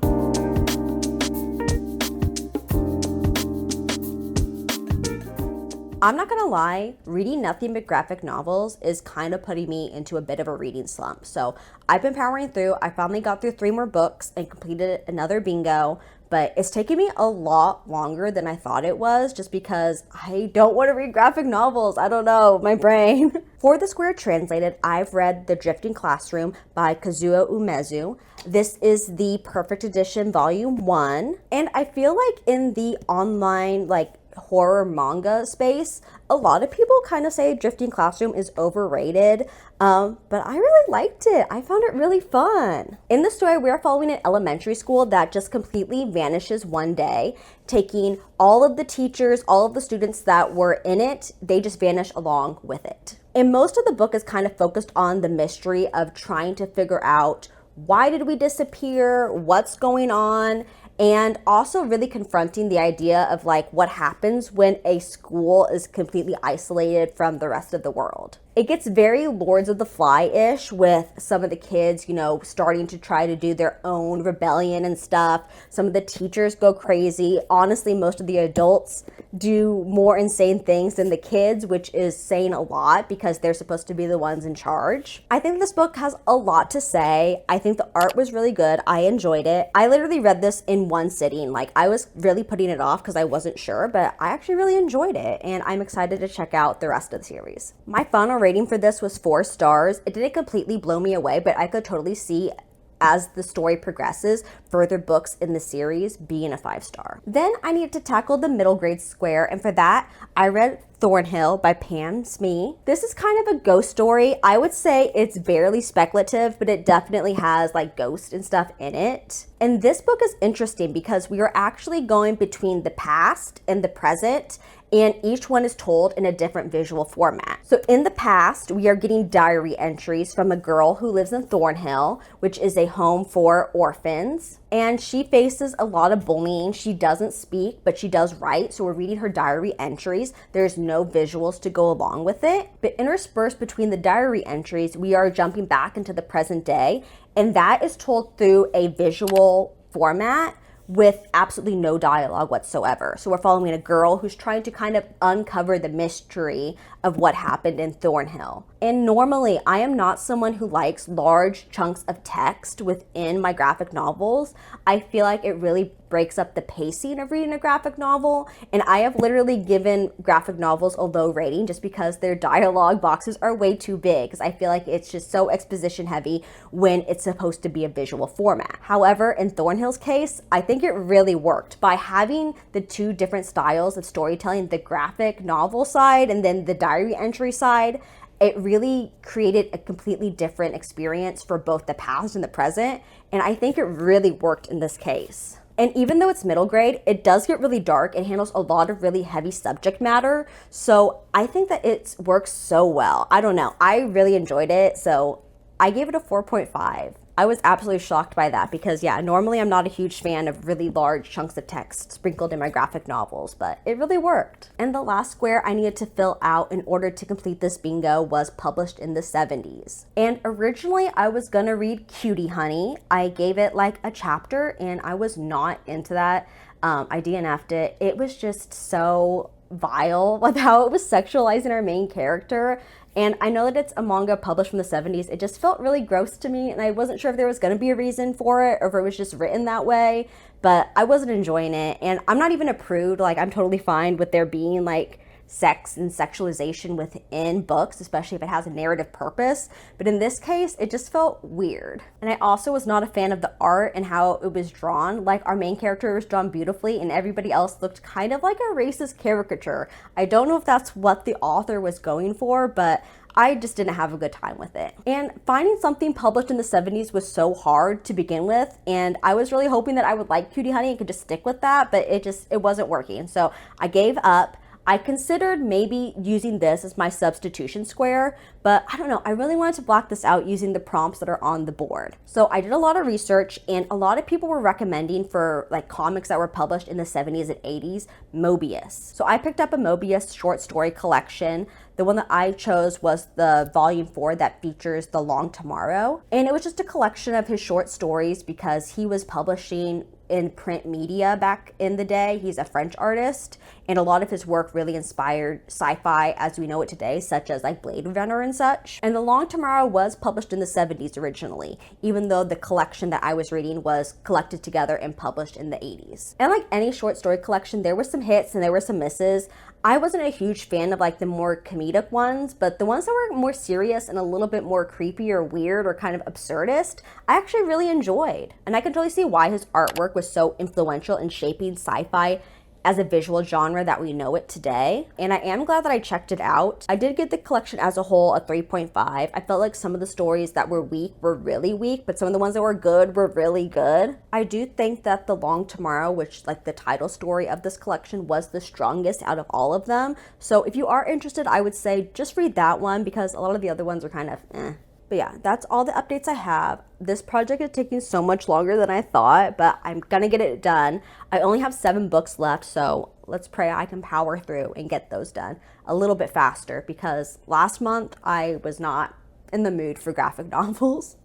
I'm not gonna lie, reading nothing but graphic novels is kind of putting me into a bit of a reading slump. So I've been powering through. I finally got through 3 more books and completed another bingo, but it's taken me a lot longer than I thought it was just because I don't want to read graphic novels. I don't know, my brain. For the Square Translated, I've read The Drifting Classroom by Kazuo Umezu. This is the Perfect Edition Volume 1, and I feel like in the online horror manga space, a lot of people kind of say Drifting Classroom is overrated, but I really liked it. I found it really fun. In the story, we're following an elementary school that just completely vanishes one day, taking all of the teachers, all of the students that were in it, they just vanish along with it. And most of the book is kind of focused on the mystery of trying to figure out why did we disappear, what's going on, and also really confronting the idea of what happens when a school is completely isolated from the rest of the world. It gets very Lords of the Fly-ish with some of the kids, starting to try to do their own rebellion and stuff. Some of the teachers go crazy. Honestly, most of the adults do more insane things than the kids, which is saying a lot because they're supposed to be the ones in charge. I think this book has a lot to say. I think the art was really good. I enjoyed it. I literally read this in one sitting. I was really putting it off because I wasn't sure, but I actually really enjoyed it, and I'm excited to check out the rest of the series. My final rating for this was 4 stars. It didn't completely blow me away, but I could totally see as the story progresses, further books in the series being a 5-star. Then I needed to tackle the middle grade square, and for that, I read Thornhill by Pam Smee. This is kind of a ghost story. I would say it's barely speculative, but it definitely has like ghosts and stuff in it. And this book is interesting because we are actually going between the past and the present, and each one is told in a different visual format. So in the past, we are getting diary entries from a girl who lives in Thornhill, which is a home for orphans. And she faces a lot of bullying. She doesn't speak, but she does write. So we're reading her diary entries. There's no visuals to go along with it. But interspersed between the diary entries, we are jumping back into the present day. And that is told through a visual format with absolutely no dialogue whatsoever. So we're following a girl who's trying to kind of uncover the mystery of what happened in Thornhill. And normally I am not someone who likes large chunks of text within my graphic novels. I feel like it really breaks up the pacing of reading a graphic novel, and I have literally given graphic novels a low rating just because their dialogue boxes are way too big, because I feel like it's just so exposition heavy when it's supposed to be a visual format. However, in Thornhill's case, I think it really worked by having the two different styles of storytelling, the graphic novel side and then the diary entry side. It really created a completely different experience for both the past and the present, and I think it really worked in this case. And even though it's middle grade, it does get really dark. It handles a lot of really heavy subject matter. So I think that it works so well. I don't know. I really enjoyed it. So I gave it a 4.5. I was absolutely shocked by that because, yeah, normally I'm not a huge fan of really large chunks of text sprinkled in my graphic novels, but it really worked. And the last square I needed to fill out in order to complete this bingo was published in the 70s. And originally I was gonna read Cutie Honey. I gave it like a chapter and I was not into that. I DNF'd it. It was just so vile with how it was sexualizing our main character. And I know that it's a manga published from the 70s. It just felt really gross to me, and I wasn't sure if there was going to be a reason for it or if it was just written that way, but I wasn't enjoying it. And I'm not even a prude. Like, I'm totally fine with there being like sex and sexualization within books, especially if it has a narrative purpose. But in this case, it just felt weird. And I also was not a fan of the art and how it was drawn. Like, our main character was drawn beautifully and everybody else looked kind of like a racist caricature. I don't know if that's what the author was going for, but I just didn't have a good time with it. And finding something published in the 70s was so hard to begin with, and I was really hoping that I would like Cutie Honey and could just stick with that, but it wasn't working. So I gave up. I considered maybe using this as my substitution square, but I don't know, I really wanted to block this out using the prompts that are on the board. So I did a lot of research, and a lot of people were recommending for like comics that were published in the 70s and 80s, Mobius. So I picked up a Mobius short story collection. The one that I chose was the volume 4 that features The Long Tomorrow. And it was just a collection of his short stories because he was publishing in print media back in the day. He's a French artist, and a lot of his work really inspired sci-fi as we know it today, such as like Blade Runner and such. And The Long Tomorrow was published in the 70s originally, even though the collection that I was reading was collected together and published in the 80s. And like any short story collection, there were some hits and there were some misses. I wasn't a huge fan of like the more comedic ones, but the ones that were more serious and a little bit more creepy or weird or kind of absurdist, I actually really enjoyed. And I can totally see why his artwork was so influential in shaping sci-fi as a visual genre that we know it today. And I am glad that I checked it out. I did give the collection as a whole a 3.5. I felt like some of the stories that were weak were really weak, but some of the ones that were good were really good. I do think that The Long Tomorrow, which like the title story of this collection, was the strongest out of all of them. So if you are interested, I would say just read that one because a lot of the other ones are kind of eh. But yeah, that's all the updates I have. This project is taking so much longer than I thought, but I'm gonna get it done. I only have 7 books left, so let's pray I can power through and get those done a little bit faster because last month I was not in the mood for graphic novels.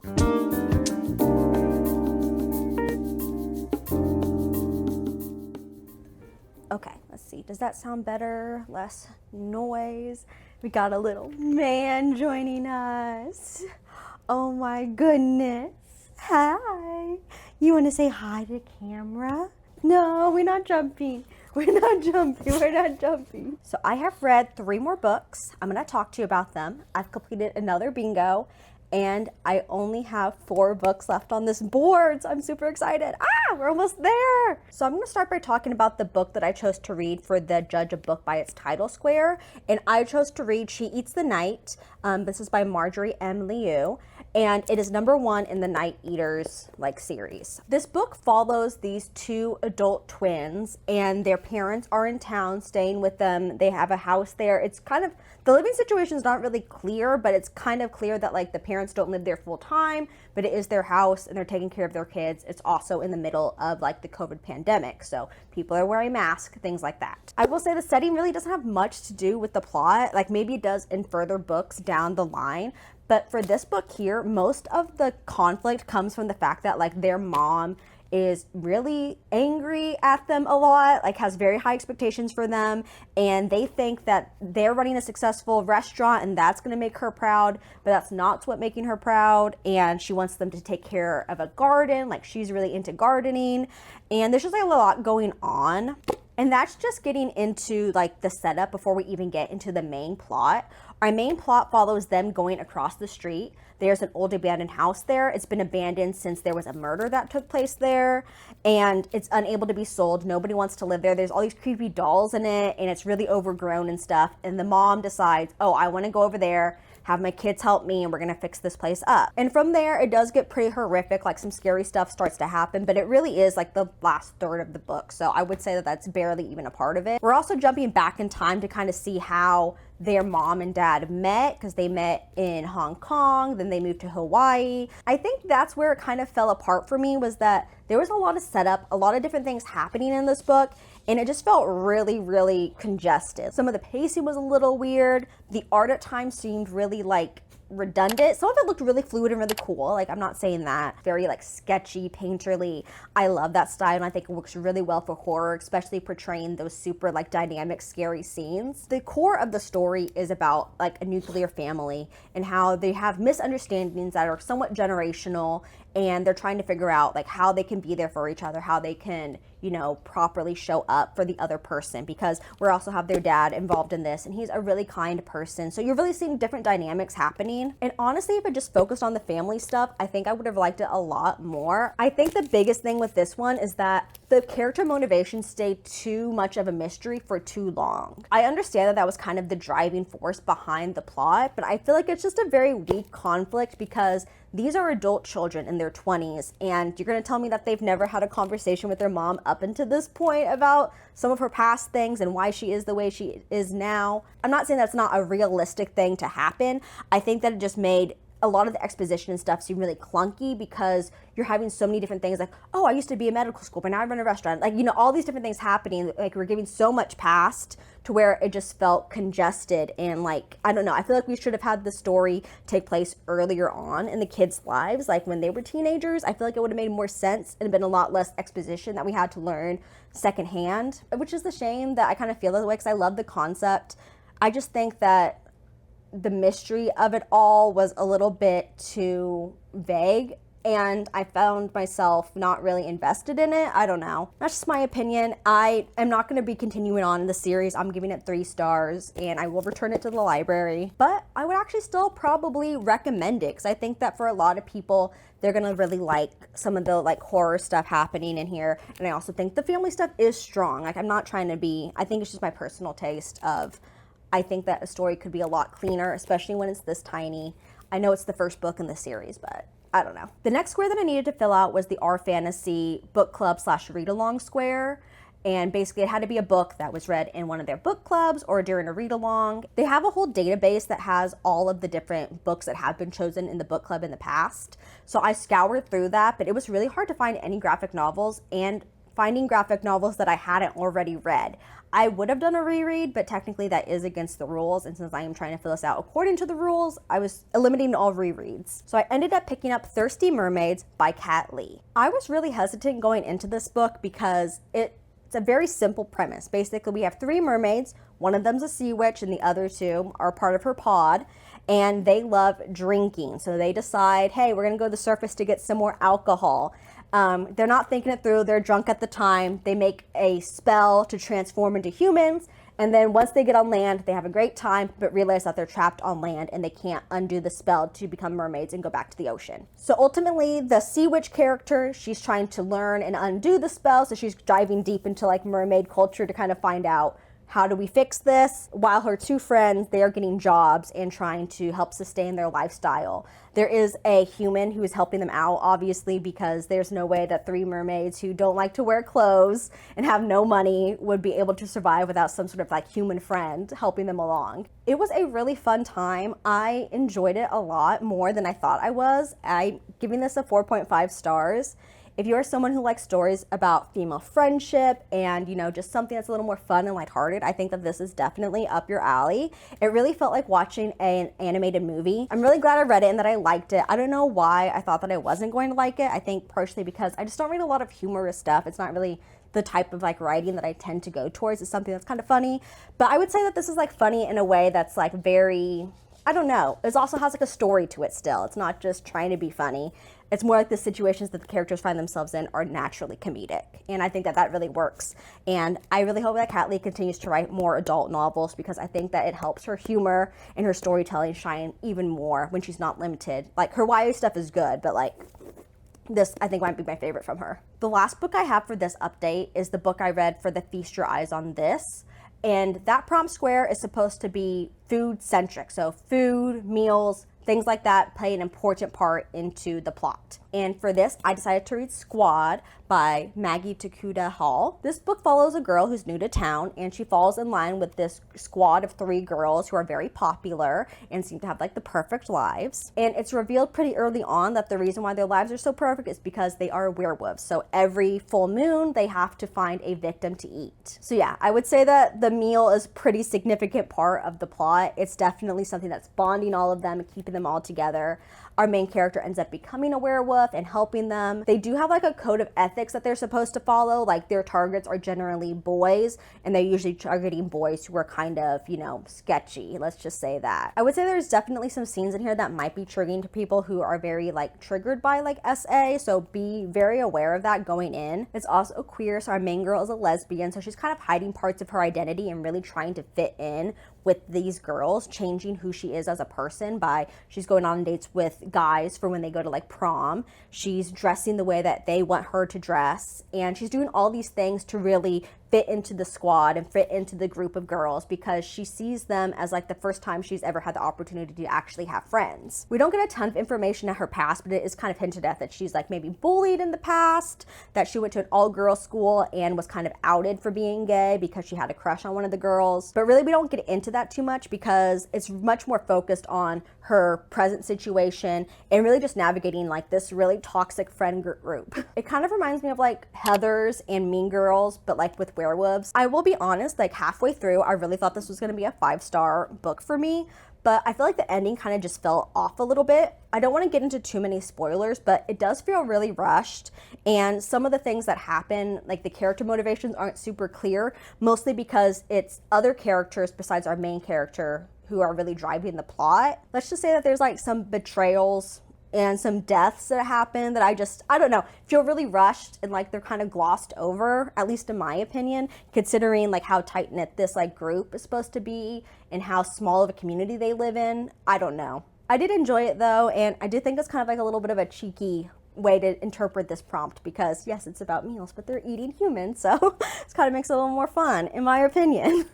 Okay, let's see. Does that sound better? Less noise? We got a little man joining us. Oh my goodness. Hi. You want to say hi to camera? No, we're not jumping. We're not jumping. We're not jumping. So I have read 3 more books. I'm going to talk to you about them. I've completed another bingo. and I only have 4 books left on this board, so I'm super excited. We're almost there. So I'm gonna start by talking about the book that I chose to read for the Judge a Book by its title square, and I chose to read She Eats the Night. This is by Marjorie M. Liu, and it is #1 in the Night Eaters series. This book follows these 2 adult twins, and their parents are in town staying with them. They have a house there. It's kind of, the living situation is not really clear, but it's kind of clear that the parents don't live there full time, but it is their house and they're taking care of their kids. It's also in the middle of the COVID pandemic, so people are wearing masks, things like that. I will say the setting really doesn't have much to do with the plot. Maybe it does in further books down the line, but for this book here, most of the conflict comes from the fact that their mom is really angry at them a lot, has very high expectations for them, and they think that they're running a successful restaurant and that's gonna make her proud, but that's not what's making her proud, and she wants them to take care of a garden, she's really into gardening, and there's just a lot going on. And that's just getting into the setup before we even get into the main plot. Our main plot follows them going across the street. There's an old abandoned house there. It's been abandoned since there was a murder that took place there, and it's unable to be sold. Nobody wants to live there. There's all these creepy dolls in it, and it's really overgrown and stuff. And the mom decides, oh, I want to go over there, have my kids help me, and we're gonna fix this place up. And from there, it does get pretty horrific, some scary stuff starts to happen, but it really is the last third of the book. So I would say that that's barely even a part of it. We're also jumping back in time to kind of see how their mom and dad met, because they met in Hong Kong, then they moved to Hawaii. I think that's where it kind of fell apart for me, was that there was a lot of setup, a lot of different things happening in this book, and it just felt really, really congested. Some of the pacing was a little weird. The art at times seemed really redundant. Some of it looked really fluid and really cool. I'm not saying that. Very sketchy, painterly. I love that style, and I think it works really well for horror, especially portraying those super dynamic, scary scenes. The core of the story is about a nuclear family and how they have misunderstandings that are somewhat generational, and they're trying to figure out how they can be there for each other, how they can, properly show up for the other person, because we also have their dad involved in this, and he's a really kind person. So you're really seeing different dynamics happening. And honestly, if it just focused on the family stuff, I think I would have liked it a lot more. I think the biggest thing with this one is that the character motivation stayed too much of a mystery for too long. I understand that that was kind of the driving force behind the plot, but I feel it's just a very weak conflict, because these are adult children in their 20s, and you're gonna tell me that they've never had a conversation with their mom up until this point about some of her past things and why she is the way she is now. I'm not saying that's not a realistic thing to happen. I think that it just made a lot of the exposition and stuff seem really clunky, because you're having so many different things oh, I used to be a medical school, but now I run a restaurant. All these different things happening. We're giving so much past to where it just felt congested, and I don't know. I feel we should have had the story take place earlier on in the kids' lives, when they were teenagers. I feel it would have made more sense and been a lot less exposition that we had to learn secondhand, which is the shame that I kind of feel that way, because I love the concept. I just think that the mystery of it all was a little bit too vague, and I found myself not really invested in it. I don't know. That's just my opinion. I am not going to be continuing on in the series. I'm giving it 3 stars, and I will return it to the library. But I would actually still probably recommend it, because I think that for a lot of people, they're going to really like some of the horror stuff happening in here. And I also think the family stuff is strong. I'm not trying to be, I think it's just my personal taste of, I think that a story could be a lot cleaner, especially when it's this tiny. I know it's the first book in the series, but I don't know. The next square that I needed to fill out was the R Fantasy book club / read-along square. And basically it had to be a book that was read in one of their book clubs or during a read-along. They have a whole database that has all of the different books that have been chosen in the book club in the past. So I scoured through that, but it was really hard to find any graphic novels, and finding graphic novels that I hadn't already read. I would have done a reread, but technically that is against the rules, and since I am trying to fill this out according to the rules, I was eliminating all rereads. So I ended up picking up Thirsty Mermaids by Kat Lee. I was really hesitant going into this book because it's a very simple premise. Basically, we have 3 mermaids, one of them's a sea witch and the other 2 are part of her pod, and they love drinking. So they decide, hey, we're gonna go to the surface to get some more alcohol. They're not thinking it through, they're drunk at the time. They make a spell to transform into humans, And then once they get on land, they have a great time, but realize that they're trapped on land and they can't undo the spell to become mermaids and go back to the ocean. So ultimately, the sea witch character, she's trying to learn and undo the spell, so she's diving deep into like mermaid culture to kind of find out how do we fix this? While her two friends, they are getting jobs and trying to help sustain their lifestyle. There is a human who is helping them out, obviously, because there's no way that three mermaids who don't like to wear clothes and have no money would be able to survive without some sort of like human friend helping them along. It was a really fun time. I enjoyed it a lot more than I thought I was. I'm giving this a 4.5 stars. If you're someone who likes stories about female friendship and, you know, just something that's a little more fun and lighthearted, I think that this is definitely up your alley. It really felt like watching an animated movie. I'm really glad I read it and that I liked it. I don't know why I thought that I wasn't going to like it. I think partially because I just don't read a lot of humorous stuff. It's not really the type of like writing that I tend to go towards. It's something that's kind of funny. But I would say that this is like funny in a way that's like very, I don't know. It also has like a story to it still. It's not just trying to be funny. It's more like the situations that the characters find themselves in are naturally comedic. And I think that that really works. And I really hope that Kat Lee continues to write more adult novels because I think that it helps her humor and her storytelling shine even more when she's not limited. Like her YA stuff is good, but like this I think might be my favorite from her. The last book I have for this update is the book I read for the Feast Your Eyes on This. And that prompt square is supposed to be food centric. So food, meals, things like that play an important part into the plot. And for this, I decided to read Squad by Maggie Takuda Hall. This book follows a girl who's new to town and she falls in line with this squad of 3 girls who are very popular and seem to have like the perfect lives. And it's revealed pretty early on that the reason why their lives are so perfect is because they are werewolves. So every full moon, they have to find a victim to eat. So yeah, I would say that the meal is a pretty significant part of the plot. It's definitely something that's bonding all of them and keeping them all together. Our main character ends up becoming a werewolf and helping them. They do have like a code of ethics that they're supposed to follow. Like their targets are generally boys and they're usually targeting boys who are kind of, you know, sketchy. Let's just say that. I would say there's definitely some scenes in here that might be triggering to people who are very like triggered by like SA. So be very aware of that going in. It's also queer. So our main girl is a lesbian. So she's kind of hiding parts of her identity and really trying to fit in with these girls, changing who she is as a person by she's going on dates with guys for when they go to like prom. She's dressing the way that they want her to dress. And she's doing all these things to really fit into the squad and fit into the group of girls because she sees them as like the first time she's ever had the opportunity to actually have friends. We don't get a ton of information at her past, but it is kind of hinted at that she's like maybe bullied in the past, that she went to an all-girls school and was kind of outed for being gay because she had a crush on one of the girls. But really we don't get into that too much because it's much more focused on her present situation and really just navigating like this really toxic friend group. It kind of reminds me of like Heathers and Mean Girls, but like with werewolves. I will be honest, like halfway through, I really thought this was going to be a 5-star book for me, but I feel like the ending kind of just fell off a little bit. I don't want to get into too many spoilers, but it does feel really rushed. And some of the things that happen, like the character motivations aren't super clear, mostly because it's other characters besides our main character who are really driving the plot. Let's just say that there's like some betrayals and some deaths that happen that I don't know, feel really rushed and like they're kind of glossed over, at least in my opinion, considering like how tight-knit this like group is supposed to be and how small of a community they live in. I don't know. I did enjoy it though, and I did think it's kind of like a little bit of a cheeky way to interpret this prompt because yes, it's about meals, but they're eating humans, so it kind of makes it a little more fun, in my opinion.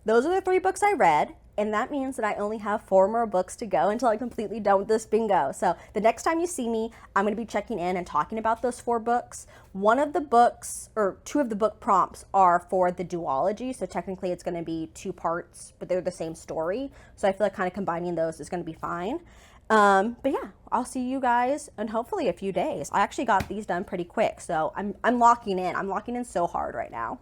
Those are the 3 books I read. And that means that I only have 4 more books to go until I'm completely done with this bingo. So the next time you see me, I'm going to be checking in and talking about those 4 books. One of the books, or 2 of the book prompts are for the duology. So technically it's going to be 2 parts, but they're the same story. So I feel like kind of combining those is going to be fine. But yeah, I'll see you guys in hopefully a few days. I actually got these done pretty quick. So I'm locking in. I'm locking in so hard right now.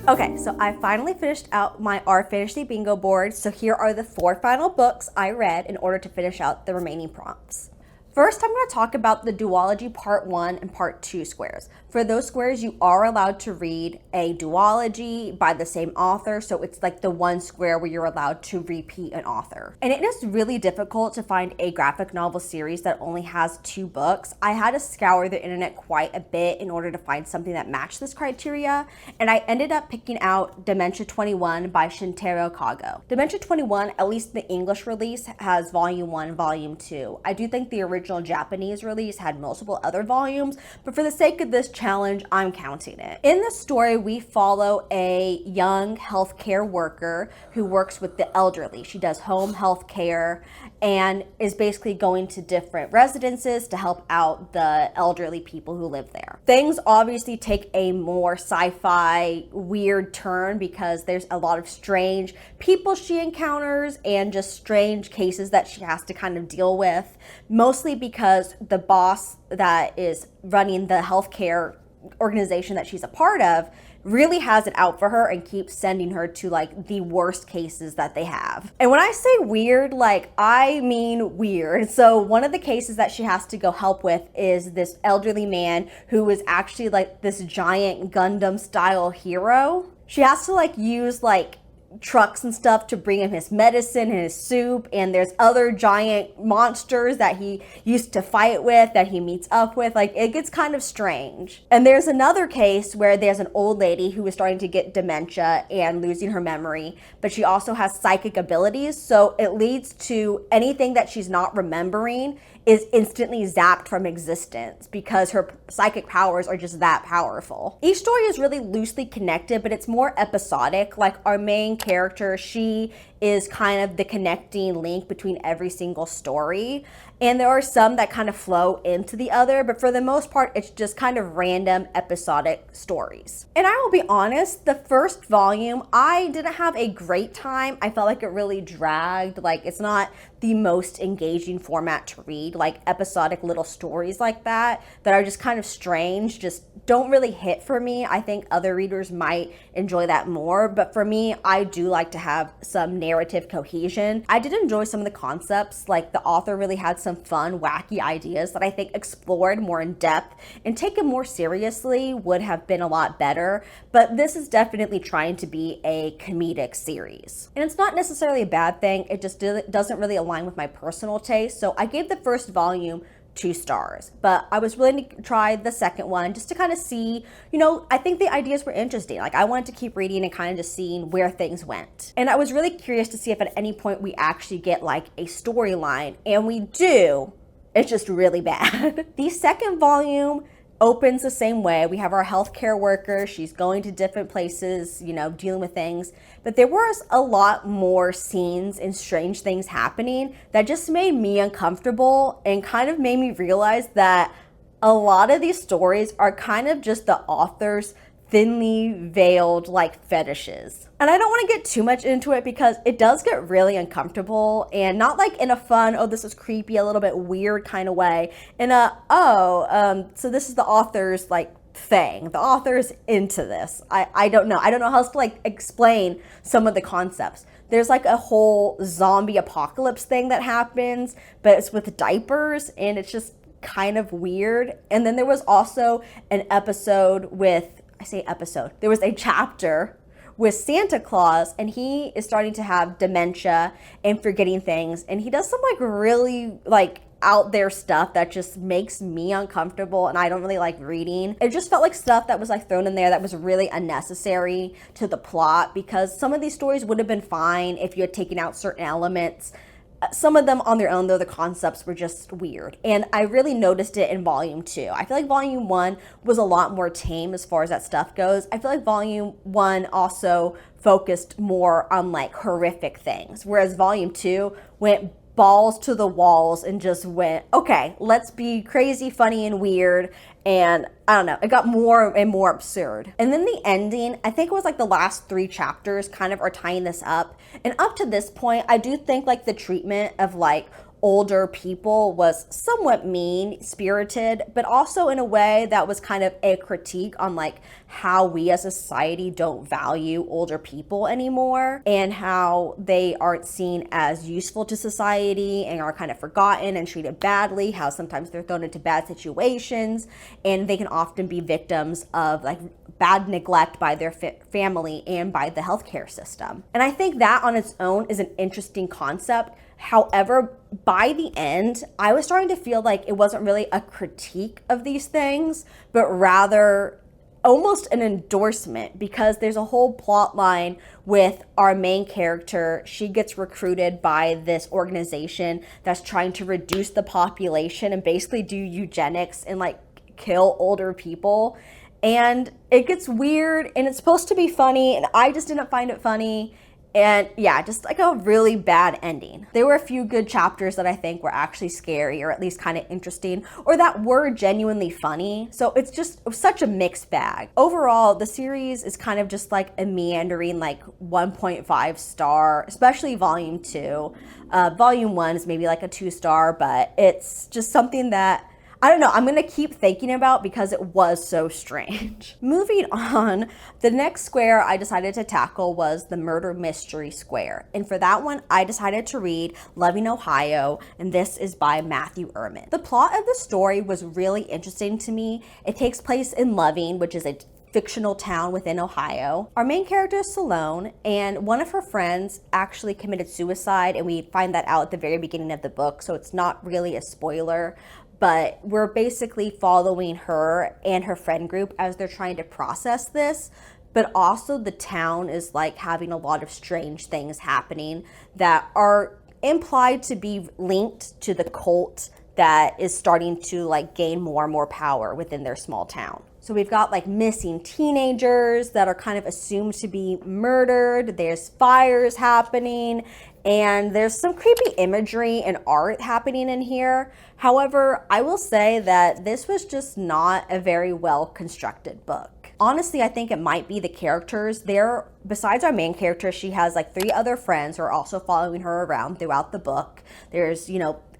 Okay, so I finally finished out my Our Fantasy Bingo board. So here are the 4 final books I read in order to finish out the remaining prompts. First, I'm going to talk about the duology part 1 and part 2 squares. For those squares, you are allowed to read a duology by the same author, so it's like the one square where you're allowed to repeat an author. And it is really difficult to find a graphic novel series that only has 2 books. I had to scour the internet quite a bit in order to find something that matched this criteria, and I ended up picking out Dementia 21 by Shintaro Kago. Dementia 21, at least the English release, has volume 1, volume 2. I do think the original Japanese release had multiple other volumes, but for the sake of this challenge, I'm counting it. In this story, we follow a young healthcare worker who works with the elderly. She does home health care and is basically going to different residences to help out the elderly people who live there. Things obviously take a more sci-fi weird turn because there's a lot of strange people she encounters and just strange cases that she has to kind of deal with, mostly because the boss that is running the healthcare organization that she's a part of really has it out for her and keeps sending her to like the worst cases that they have. And when I say weird, like I mean weird. So one of the cases that she has to go help with is this elderly man who is actually like this giant Gundam style hero. She has to like use like trucks and stuff to bring him his medicine and his soup, and there's other giant monsters that he used to fight with that he meets up with. Like it gets kind of strange. And there's another case where there's an old lady who is starting to get dementia and losing her memory, but she also has psychic abilities, so it leads to anything that she's not remembering is instantly zapped from existence because her psychic powers are just that powerful. Each story is really loosely connected, but it's more episodic. Like our main character, she is kind of the connecting link between every single story. And there are some that kind of flow into the other, but for the most part, it's just kind of random episodic stories. And I will be honest, the first volume, I didn't have a great time. I felt like it really dragged. Like it's not the most engaging format to read, like episodic little stories like that are just kind of strange, just don't really hit for me. I think other readers might enjoy that more, but for me, I do like to have some narrative cohesion. I did enjoy some of the concepts, like the author really had some fun, wacky ideas that I think explored more in depth and taken more seriously would have been a lot better, but this is definitely trying to be a comedic series. And it's not necessarily a bad thing, it just doesn't really align with my personal taste, so I gave the first volume 2 stars, but I was willing to try the second one just to kind of see, I think the ideas were interesting. Like I wanted to keep reading and kind of just seeing where things went. And I was really curious to see if at any point we actually get like a storyline, and we do. It's just really bad. The second volume opens the same way. We have our healthcare worker. She's going to different places, dealing with things. But there was a lot more scenes and strange things happening that just made me uncomfortable and kind of made me realize that a lot of these stories are kind of just the author's thinly veiled like fetishes. And I don't want to get too much into it because it does get really uncomfortable, and not like in a fun, oh, this is creepy, a little bit weird kind of way. In a, so this is the author's like thing. The author's into this. I don't know. I don't know how else to like explain some of the concepts. There's like a whole zombie apocalypse thing that happens, but it's with diapers, and it's just kind of weird. And then there was also an episode with, there was a chapter with Santa Claus, and he is starting to have dementia and forgetting things, and he does some like really like out there stuff that just makes me uncomfortable, and I don't really like reading. It just felt like stuff that was like thrown in there that was really unnecessary to the plot, because some of these stories would have been fine if you had taken out certain elements. Some of them on their own, though, the concepts were just weird. And I really noticed it in volume 2. I feel like volume 1 was a lot more tame as far as that stuff goes. I feel like volume 1 also focused more on like horrific things, whereas volume 2 went balls to the walls and just went, okay, let's be crazy, funny, and weird. And I don't know, it got more and more absurd. And then the ending, I think it was like the last 3 chapters kind of are tying this up. And up to this point, I do think like the treatment of like older people was somewhat mean-spirited, but also in a way that was kind of a critique on like how we as a society don't value older people anymore and how they aren't seen as useful to society and are kind of forgotten and treated badly, how sometimes they're thrown into bad situations and they can often be victims of like bad neglect by their family and by the healthcare system. And I think that on its own is an interesting concept. However, by the end, I was starting to feel like it wasn't really a critique of these things, but rather almost an endorsement, because there's a whole plot line with our main character. She gets recruited by this organization that's trying to reduce the population and basically do eugenics and like kill older people. And it gets weird and it's supposed to be funny and I just didn't find it funny. And yeah, just like a really bad ending. There were a few good chapters that I think were actually scary or at least kind of interesting or that were genuinely funny. So it's just such a mixed bag. Overall, the series is kind of just like a meandering like 1.5 star, especially volume 2. Volume 1 is maybe like a 2 star, but it's just something that I don't know, I'm gonna keep thinking about because it was so strange. Moving on, the next square I decided to tackle was the murder mystery square. And for that one, I decided to read Loving Ohio, and this is by Matthew Ehrman. The plot of the story was really interesting to me. It takes place in Loving, which is a fictional town within Ohio. Our main character is Salone, and one of her friends actually committed suicide, and we find that out at the very beginning of the book, so it's not really a spoiler. But we're basically following her and her friend group as they're trying to process this. But also the town is like having a lot of strange things happening that are implied to be linked to the cult that is starting to like gain more and more power within their small town. So we've got like missing teenagers that are kind of assumed to be murdered. There's fires happening and there's some creepy imagery and art happening in here. However, I will say that this was just not a very well constructed book. Honestly, I think it might be the characters. Besides our main character, she has like 3 other friends who are also following her around throughout the book. There's,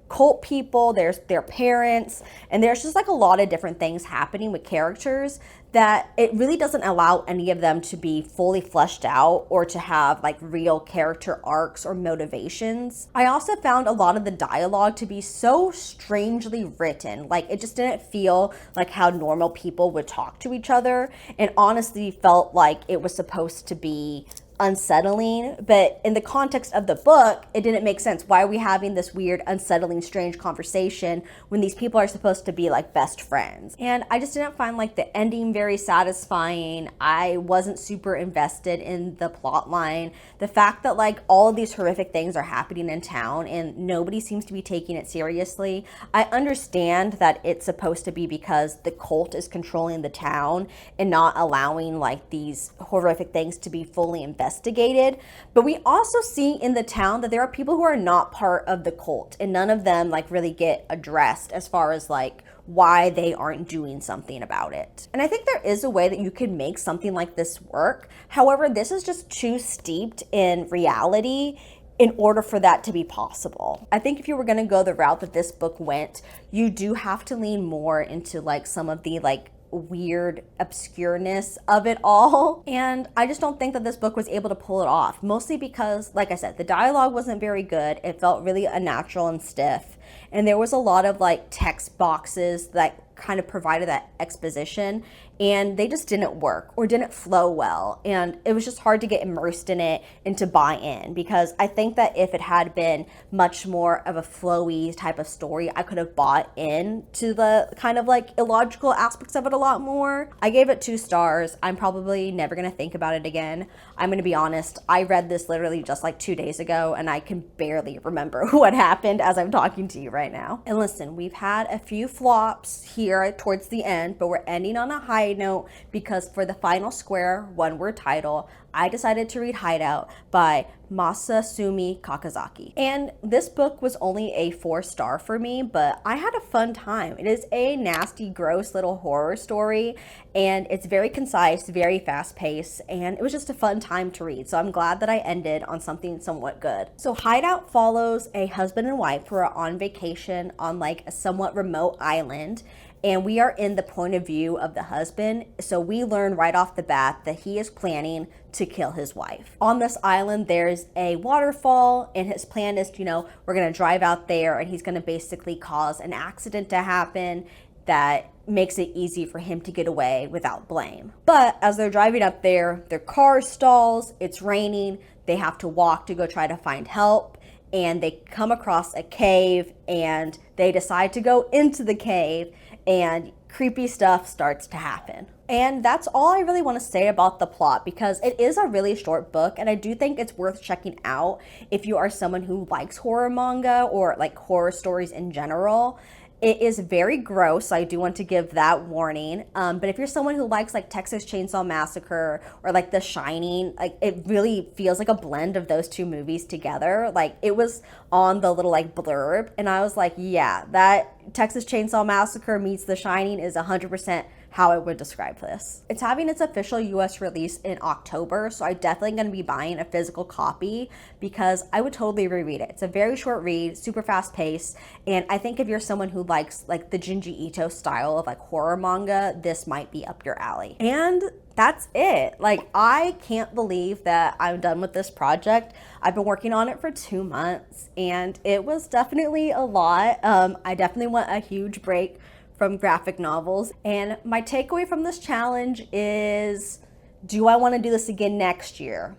cult people, there's their parents, and there's just like a lot of different things happening with characters that it really doesn't allow any of them to be fully fleshed out or to have like real character arcs or motivations. I also found a lot of the dialogue to be so strangely written. Like it just didn't feel like how normal people would talk to each other, and honestly felt like it was supposed to be unsettling, but in the context of the book, it didn't make sense. Why are we having this weird, unsettling, strange conversation when these people are supposed to be like best friends? And I just didn't find like the ending very satisfying. I wasn't super invested in the plot line. The fact that like all of these horrific things are happening in town and nobody seems to be taking it seriously. I understand that it's supposed to be because the cult is controlling the town and not allowing like these horrific things to be fully investigated, but we also see in the town that there are people who are not part of the cult, and none of them like really get addressed as far as like why they aren't doing something about it. And I think there is a way that you can make something like this work. However, this is just too steeped in reality in order for that to be possible. I think if you were going to go the route that this book went, you do have to lean more into like some of the like weird obscureness of it all. And I just don't think that this book was able to pull it off, mostly because, like I said, the dialogue wasn't very good. It felt really unnatural and stiff. And there was a lot of like text boxes that kind of provided that exposition, and they just didn't work or didn't flow well. And it was just hard to get immersed in it and to buy in, because I think that if it had been much more of a flowy type of story, I could have bought in to the kind of like illogical aspects of it a lot more. I gave it 2 stars. I'm probably never gonna think about it again. I'm gonna be honest, I read this literally just like 2 days ago and I can barely remember what happened as I'm talking to you right now. And listen, we've had a few flops here towards the end, but we're ending on a high side note because for the final square one-word title, I decided to read Hideout by Masasumi Kakazaki. And this book was only a 4-star for me, but I had a fun time. It is a nasty, gross little horror story, and it's very concise, very fast-paced, and it was just a fun time to read. So I'm glad that I ended on something somewhat good. So Hideout follows a husband and wife who are on vacation on like a somewhat remote island, and we are in the point of view of the husband. So we learn right off the bat that he is planning to kill his wife. On this island, there's a waterfall, and his plan is, we're gonna drive out there and he's gonna basically cause an accident to happen that makes it easy for him to get away without blame. But as they're driving up there, their car stalls, it's raining, they have to walk to go try to find help, and they come across a cave and they decide to go into the cave, and creepy stuff starts to happen. And that's all I really want to say about the plot, because it is a really short book, and I do think it's worth checking out if you are someone who likes horror manga or like horror stories in general. It is very gross, so I do want to give that warning. But if you're someone who likes like Texas Chainsaw Massacre or like The Shining, like it really feels like a blend of those two movies together. Like it was on the little like blurb, and I was like, yeah, that Texas Chainsaw Massacre meets The Shining is 100% how I would describe this. It's having its official US release in October, so I'm definitely gonna be buying a physical copy because I would totally reread it. It's a very short read, super fast paced, and I think if you're someone who likes like the Junji Ito style of like horror manga, this might be up your alley. And that's it. Like, I can't believe that I'm done with this project. I've been working on it for 2 months, and it was definitely a lot. I definitely want a huge break from graphic novels. And my takeaway from this challenge is, do I want to do this again next year?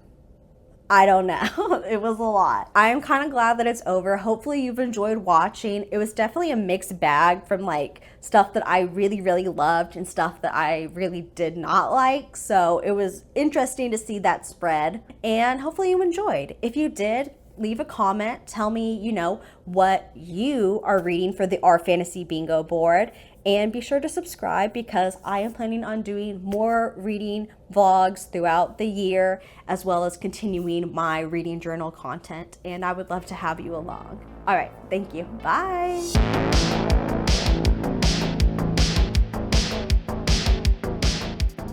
I don't know. It was a lot. I am kind of glad that it's over. Hopefully you've enjoyed watching. It was definitely a mixed bag from like stuff that I really, really loved and stuff that I really did not like. So it was interesting to see that spread, and hopefully you enjoyed. If you did, leave a comment. Tell me, what you are reading for the Our Fantasy Bingo board. And be sure to subscribe because I am planning on doing more reading vlogs throughout the year, as well as continuing my reading journal content. And I would love to have you along. All right, thank you. Bye.